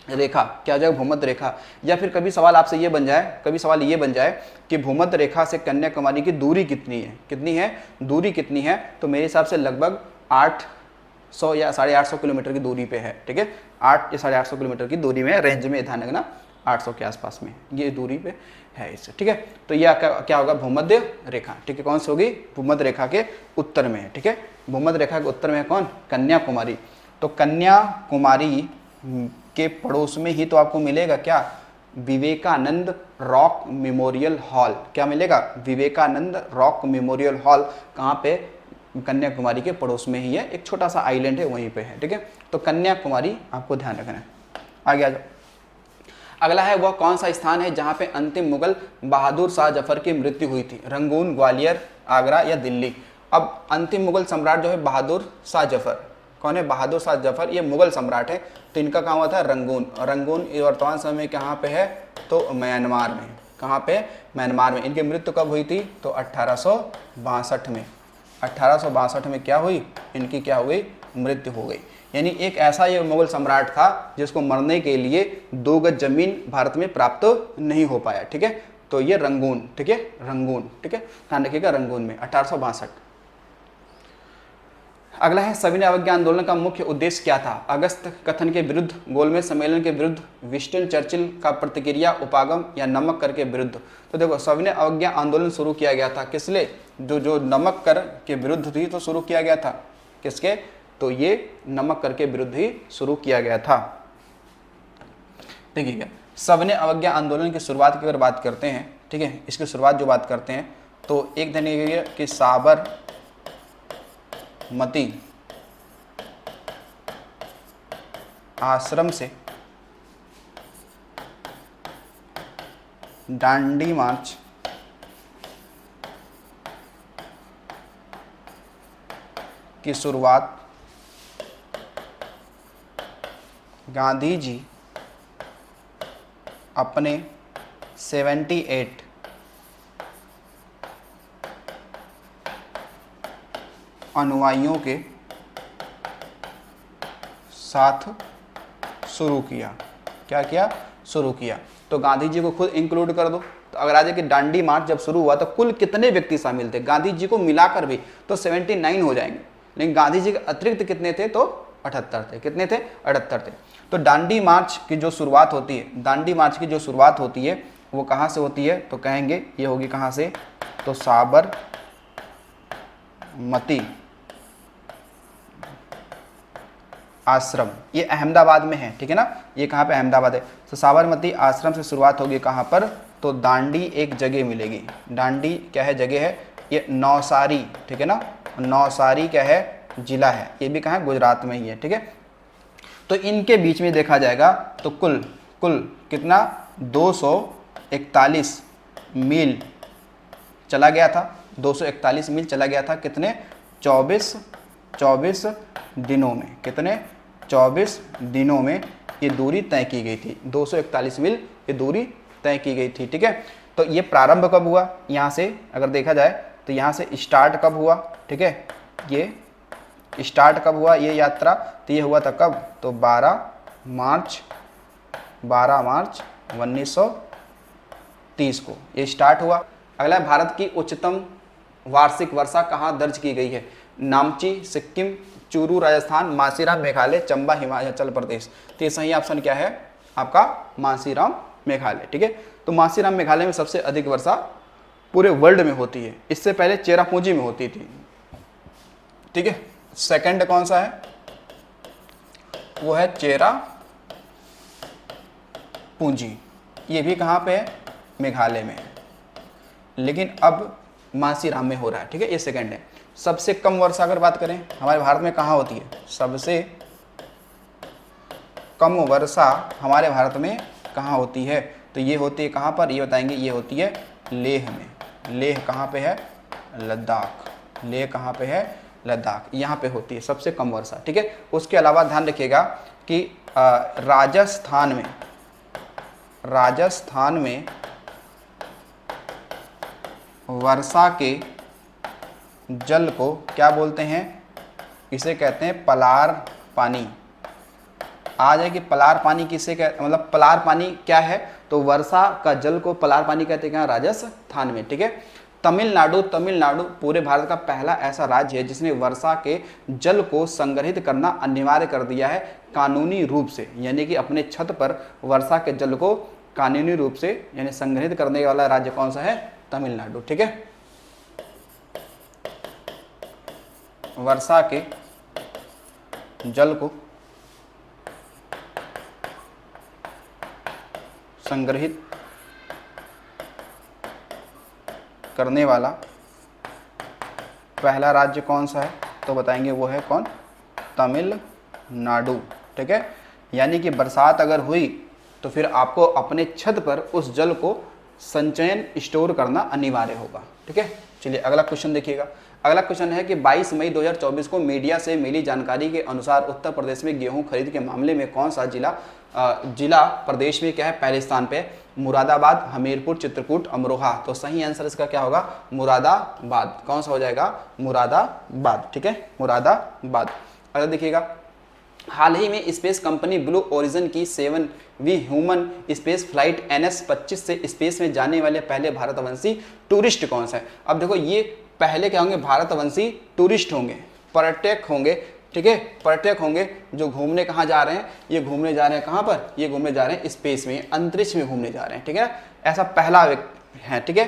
रेखा। क्या हो जाएगा, भूमध्य रेखा। या फिर कभी सवाल आपसे ये बन जाए, कभी सवाल ये बन जाए कि भूमध्य रेखा से कन्याकुमारी की दूरी कितनी है, कितनी है दूरी कितनी है, तो मेरे हिसाब से लगभग 800 या 850 किलोमीटर की दूरी पे है, ठीक है। 8 या 850 किलोमीटर की दूरी में, रेंज में ध्यान रखना, 800 के आसपास में ये दूरी पे है इससे, ठीक है। तो ये क्या होगा, भूमध्य रेखा, ठीक है। कौन सी होगी, भूमध्य रेखा के उत्तर में है, ठीक है। भूमध्य रेखा के उत्तर में है कौन, कन्याकुमारी। तो कन्याकुमारी के पड़ोस में ही तो आपको मिलेगा क्या, विवेकानंद रॉक मेमोरियल हॉल। क्या मिलेगा, विवेकानंद रॉक मेमोरियल हॉल। कहाँ पे, कन्याकुमारी के पड़ोस में ही है, एक छोटा सा आइलैंड है वहीं पे है, ठीक है। तो कन्याकुमारी आपको ध्यान रखना है। आगे आ जाओ, अगला है वह कौन सा स्थान है जहाँ पे अंतिम मुगल बहादुर शाह जफर की मृत्यु हुई थी, रंगून, ग्वालियर, आगरा या दिल्ली। अब अंतिम मुगल सम्राट जो है बहादुर शाह जफर, कौन है, बहादुर शाह जफर, ये मुगल सम्राट है। तो इनका कहाँ हुआ था, रंगून। रंगून वर्तमान समय में कहाँ पे है, तो म्यांमार में। कहाँ पे, म्यांमार में। इनकी मृत्यु कब हुई थी, तो 1862 में। 1862 में क्या हुई, इनकी क्या हो गई, मृत्यु हो गई। यानी एक ऐसा ये मुगल सम्राट था जिसको मरने के लिए 2 गज जमीन भारत में प्राप्त नहीं हो पाया, ठीक है। तो ये रंगून, ठीक है, रंगून, ठीक है, ध्यान रखिएगा, रंगून में 1862। अगला है सविनय अवज्ञा आंदोलन का मुख्य उद्देश्य क्या था, अगस्त कथन के विरुद्ध, गोलमेज सम्मेलन के विरुद्ध, विंस्टन चर्चिल का प्रतिक्रिया उपागम, या नमक कर के विरुद्ध। तो देखो सविनय अवज्ञा आंदोलन शुरू किया गया था किसले, जो नमक कर के विरुद्ध थी, तो शुरू किया गया था किसके, तो ये नमक कर के विरुद्ध ही शुरू किया गया था। देखिएगा सविनय अवज्ञा आंदोलन की शुरुआत की अगर बात करते हैं, ठीक है, इसकी शुरुआत जो बात करते हैं, तो एक दिन कि साबरमती आश्रम से दांडी मार्च की शुरुआत गांधी जी अपने 78 अनुयायियों के साथ शुरू किया। क्या किया? शुरू किया। तो गांधी जी को खुद इंक्लूड कर दो, तो अगर आ जाए कि दांडी मार्च जब शुरू हुआ तो कुल कितने व्यक्ति शामिल थे, गांधी जी को मिलाकर भी तो 79 हो जाएंगे, लेकिन गांधी जी के अतिरिक्त कितने थे? तो 78 थे। कितने थे? 78 थे। तो दांडी मार्च की जो शुरुआत होती है, दांडी मार्च की जो शुरुआत होती है वो कहाँ से होती है? तो कहेंगे ये होगी कहाँ से? तो साबरमती आश्रम, ये अहमदाबाद में है, ठीक है ना, ये कहाँ पे? अहमदाबाद है। तो साबरमती आश्रम से शुरुआत होगी कहाँ पर? तो दांडी एक जगह मिलेगी। दांडी क्या है? जगह है। ये नौसारी, ठीक है ना, नौसारी क्या है? जिला है। ये भी कहाँ है? गुजरात में ही है, ठीक है। तो इनके बीच में देखा जाएगा तो कुल कितना? 241 मील चला गया था। 241 मील चला गया था। कितने? 24 दिनों में। कितने? 24 दिनों में ये दूरी तय की गई थी। 241 मील ये दूरी तय की गई थी, ठीक है। तो ये प्रारंभ कब हुआ? यहाँ से अगर देखा जाए तो यहाँ से स्टार्ट कब हुआ? ठीक है, ये स्टार्ट कब हुआ ये यात्रा? तो ये हुआ था कब? तो 12 मार्च 1930 को ये स्टार्ट हुआ। अगला, भारत की उच्चतम वार्षिक वर्षा कहाँ दर्ज की गई है? नामची सिक्किम, चूरू राजस्थान, मासीराम मेघालय, चंबा हिमाचल प्रदेश। तो ये सही ऑप्शन क्या है आपका? मासीराम मेघालय, ठीक है। तो मासीराम मेघालय में सबसे अधिक वर्षा पूरे वर्ल्ड में होती है। इससे पहले चेरापूंजी में होती थी, ठीक है। सेकंड कौन सा है? वो है चेरापूंजी। ये भी कहाँ पे है? मेघालय में, लेकिन अब मासीराम में हो रहा है, ठीक है। ये सेकंड है। सबसे कम वर्षा अगर बात करें हमारे भारत में कहाँ होती है? सबसे कम वर्षा हमारे भारत में कहाँ होती है? तो ये होती है कहाँ पर? ये बताएंगे। ये होती है लेह में। लेह कहाँ पे है? लद्दाख। लेह कहाँ पे है? लद्दाख। यहाँ पे होती है सबसे कम वर्षा, ठीक है। उसके अलावा ध्यान रखिएगा कि राजस्थान में वर्षा के जल को क्या बोलते हैं? इसे कहते हैं पलार पानी। आ जाए कि पलार पानी किसे कहते, मतलब पलार पानी क्या है? तो वर्षा का जल को पलार पानी कहते हैं राजस्थान में, ठीक है। तमिलनाडु पूरे भारत का पहला ऐसा राज्य है जिसने वर्षा के जल को संग्रहित करना अनिवार्य कर दिया है कानूनी रूप से, यानी कि अपने छत पर वर्षा के जल को कानूनी रूप से यानी संग्रहित करने वाला राज्य कौन सा है? तमिलनाडु, ठीक है। वर्षा के जल को संग्रहित करने वाला पहला राज्य कौन सा है? तो बताएंगे वो है कौन? तमिलनाडु, ठीक है। यानी कि बरसात अगर हुई तो फिर आपको अपने छत पर उस जल को संचयन स्टोर करना अनिवार्य होगा, ठीक है। चलिए अगला क्वेश्चन देखिएगा। अगला क्वेश्चन है कि 22 मई 2024 को मीडिया से मिली जानकारी के अनुसार उत्तर प्रदेश में गेहूं खरीद के मामले में कौन सा जिला प्रदेश में क्या है? पहले स्थान पे? मुरादाबाद, हमीरपुर, चित्रकूट, अमरोहा। तो सही आंसर इसका क्या होगा? मुरादाबाद। कौन सा हो जाएगा? मुरादाबाद, ठीक है, मुरादाबाद। अगर देखिएगा, हाल ही में स्पेस कंपनी ब्लू ओरिजिन की 7वीं ह्यूमन स्पेस फ्लाइट NS-25 से स्पेस में जाने वाले पहले भारतवंशी टूरिस्ट कौन सा है? अब देखो, ये पहले क्या होंगे? भारतवंशी टूरिस्ट होंगे, पर्यटक होंगे, ठीक है, पर्यटक होंगे जो घूमने कहाँ जा रहे हैं? ये घूमने जा रहे हैं कहाँ पर? ये घूमने जा रहे हैं स्पेस में, अंतरिक्ष में घूमने जा रहे हैं, ठीक है। ऐसा पहला व्यक्ति है, ठीक है।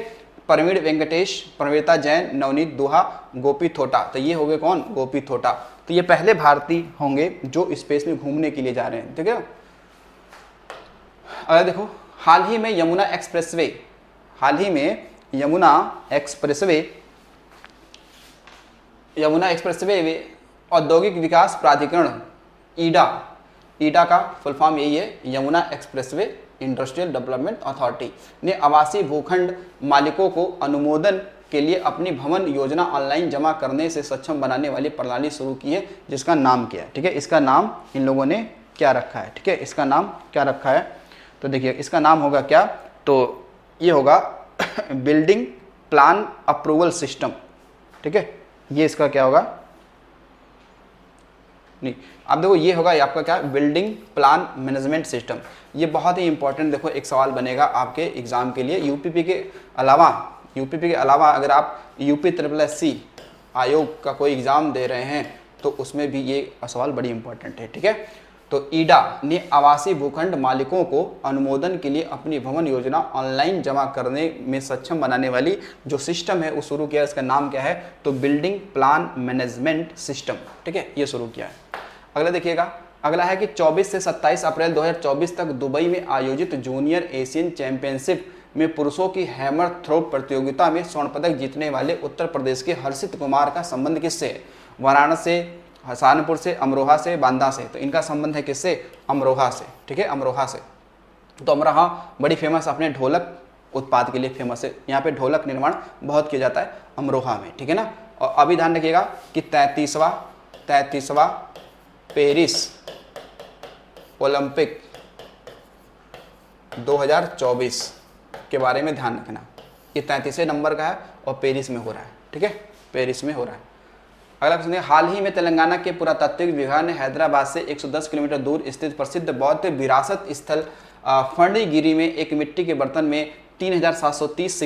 परवीण वेंकटेश, प्रवीता जैन, नवनीत दुहा, गोपी थोटा। तो ये हो गए कौन? गोपी थोटा। तो ये पहले भारतीय होंगे जो स्पेस में घूमने के लिए जा रहे हैं, ठीक है। अगर देखो, हाल ही में यमुना एक्सप्रेसवे औद्योगिक विकास प्राधिकरण ईडा ईडा का फुल फॉर्म यही है, Yamuna expressway industrial development authority ने आवासीय भूखंड मालिकों को अनुमोदन के लिए अपनी भवन योजना ऑनलाइन जमा करने से सक्षम बनाने वाली प्रणाली शुरू की है, जिसका नाम क्या है, ठीक है, इसका नाम इन लोगों ने क्या रखा है, ठीक है, इसका नाम क्या रखा है, तो देखिए इसका नाम होगा क्या, तो ये होगा बिल्डिंग प्लान अप्रूवल सिस्टम, ठीक है, ये इसका क्या होगा, नहीं अब देखो ये होगा आपका क्या, बिल्डिंग प्लान मैनेजमेंट सिस्टम। ये बहुत ही इंपॉर्टेंट देखो एक सवाल बनेगा आपके एग्जाम के लिए। यूपीपी के अलावा अगर आप यूपी SSC आयोग का कोई एग्जाम दे रहे हैं तो उसमें भी ये सवाल बड़ी इंपॉर्टेंट है, ठीक है। तो ईडा ने आवासीय भूखंड मालिकों को अनुमोदन के लिए अपनी भवन योजना ऑनलाइन जमा करने में सक्षम बनाने वाली जो सिस्टम है वो शुरू किया, इसका नाम क्या है, तो बिल्डिंग प्लान मैनेजमेंट सिस्टम, ठीक है, ये शुरू किया है। अगला देखिएगा, अगला है कि 24 से 27 अप्रैल 2024 तक दुबई में आयोजित जूनियर एशियन चैंपियनशिप में पुरुषों की हैमर थ्रो प्रतियोगिता में स्वर्ण पदक जीतने वाले उत्तर प्रदेश के हर्षित कुमार का संबंध किससे है, वाराणसी से, हसनपुर से, अमरोहा से, बांदा से, तो इनका संबंध है किससे, अमरोहा से, ठीक है, अमरोहा से। तो अमरोहा बड़ी फेमस अपने ढोलक उत्पाद के लिए फेमस है, यहाँ पे ढोलक निर्माण बहुत किया जाता है अमरोहा में, ठीक है ना। और अभी ध्यान रखिएगा कि 33वां पेरिस ओलंपिक 2024 के बारे में ध्यान रखना, ये 33वें नंबर का है और पेरिस में हो रहा है, ठीक है, पेरिस में हो रहा है। अगला क्वेश्चन है, हाल ही में तेलंगाना के पुरातात्विक विभाग ने हैदराबाद से 110 किलोमीटर दूर स्थित प्रसिद्ध बौद्ध विरासत स्थल फणिगिरी में एक मिट्टी के बर्तन में 3730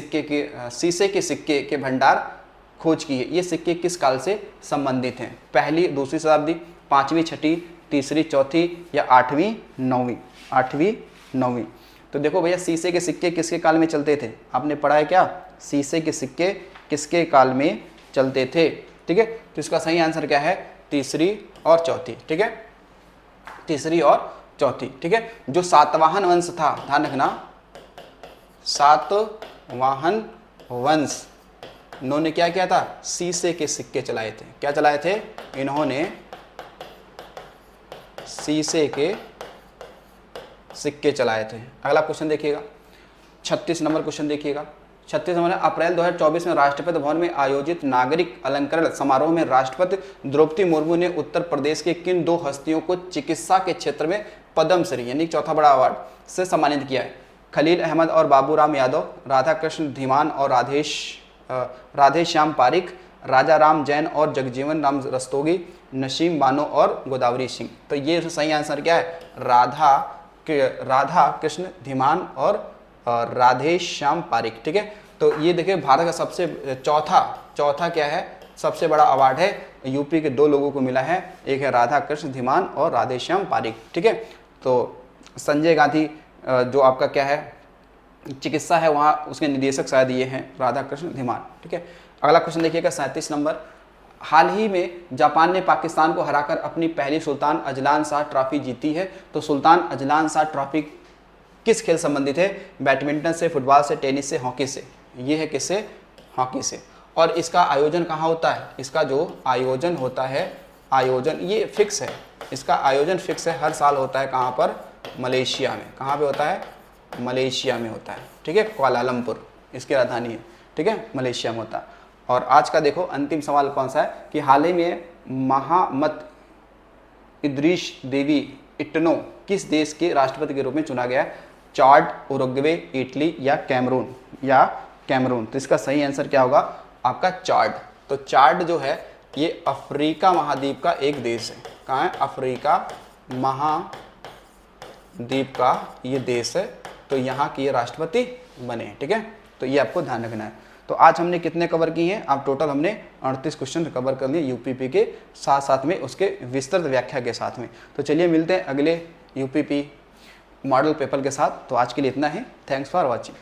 शीशे के सिक्के के भंडार खोज की है। ये सिक्के किस काल से संबंधित हैं, पहली दूसरी शताब्दी, 5वीं छठी, तीसरी चौथी या 8वीं नौवीं। तो देखो भैया शीशे के सिक्के किसके काल में चलते थे, आपने पढ़ा है क्या, शीशे के सिक्के किसके काल में चलते थे, ठीक है। तो इसका सही आंसर क्या है, तीसरी और चौथी, ठीक है, तीसरी और चौथी, ठीक है। जो सातवाहन वंश था, ध्यान रखना, सातवाहन वंश इन्होंने क्या किया था, शीशे के सिक्के चलाए थे, क्या चलाए थे, इन्होंने शीशे के सिक्के चलाए थे। अगला क्वेश्चन देखिएगा, 36 नंबर क्वेश्चन देखिएगा, 36 नंबर है, अप्रैल 2024 में राष्ट्रपति भवन में आयोजित नागरिक अलंकरण समारोह में राष्ट्रपति द्रौपदी मुर्मू ने उत्तर प्रदेश के किन 2 हस्तियों को चिकित्सा के क्षेत्र में पद्मश्री यानी चौथा बड़ा अवार्ड से सम्मानित किया है, खलील अहमद और बाबूराम यादव, राधा कृष्ण धीमान और राधेश्याम पारिक, राजा राम जैन और जगजीवन राम रस्तोगी, नसीम बानो और गोदावरी सिंह। तो ये सही आंसर क्या है, राधा कृष्ण धीमान और राधेश्याम पारिक, ठीक है। तो ये देखिए भारत का सबसे चौथा क्या है, सबसे बड़ा अवार्ड है, यूपी के 2 लोगों को मिला है, एक है राधा कृष्ण धीमान और राधेश्याम पारिक, ठीक है। तो संजय गांधी जो आपका क्या है चिकित्सा है, वहाँ उसके निदेशक शायद ये हैं राधा कृष्ण धीमान, ठीक है। अगला क्वेश्चन देखिएगा 37 नंबर, हाल ही में जापान ने पाकिस्तान को हराकर अपनी पहली सुल्तान अजलान शाह ट्रॉफी जीती है, तो सुल्तान अजलान शाह ट्रॉफी किस खेल संबंधित है, बैडमिंटन से, फुटबॉल से, टेनिस से, हॉकी से, ये है किससे, हॉकी से। और इसका आयोजन कहाँ होता है, इसका जो आयोजन होता है, आयोजन ये फिक्स है, इसका आयोजन फिक्स है, हर साल होता है, कहाँ पर, मलेशिया में, कहाँ पे होता है, मलेशिया में होता है, ठीक है, कुआलालंपुर इसकी राजधानी है, ठीक है, मलेशिया में होता है। और आज का देखो अंतिम सवाल कौन सा है कि हाल ही में महामत इद्रीस देवी इट्नो किस देश के राष्ट्रपति के रूप में चुना गया है, चाड, उरुग्वे, इटली या कैमरून। तो इसका सही आंसर क्या होगा आपका, चाड। तो चाड जो है ये अफ्रीका महाद्वीप का एक देश है, कहाँ है, अफ्रीका महाद्वीप का ये देश है, तो यहाँ की ये राष्ट्रपति बने, ठीक है। तो ये आपको ध्यान रखना है। तो आज हमने कितने कवर किए हैं, आप टोटल हमने 38 क्वेश्चन कवर कर लिए यूपीपी के साथ में उसके विस्तृत व्याख्या के साथ में। तो चलिए मिलते हैं अगले यूपीपी मॉडल पेपर के साथ। तो आज के लिए इतना ही, थैंक्स फॉर वॉचिंग।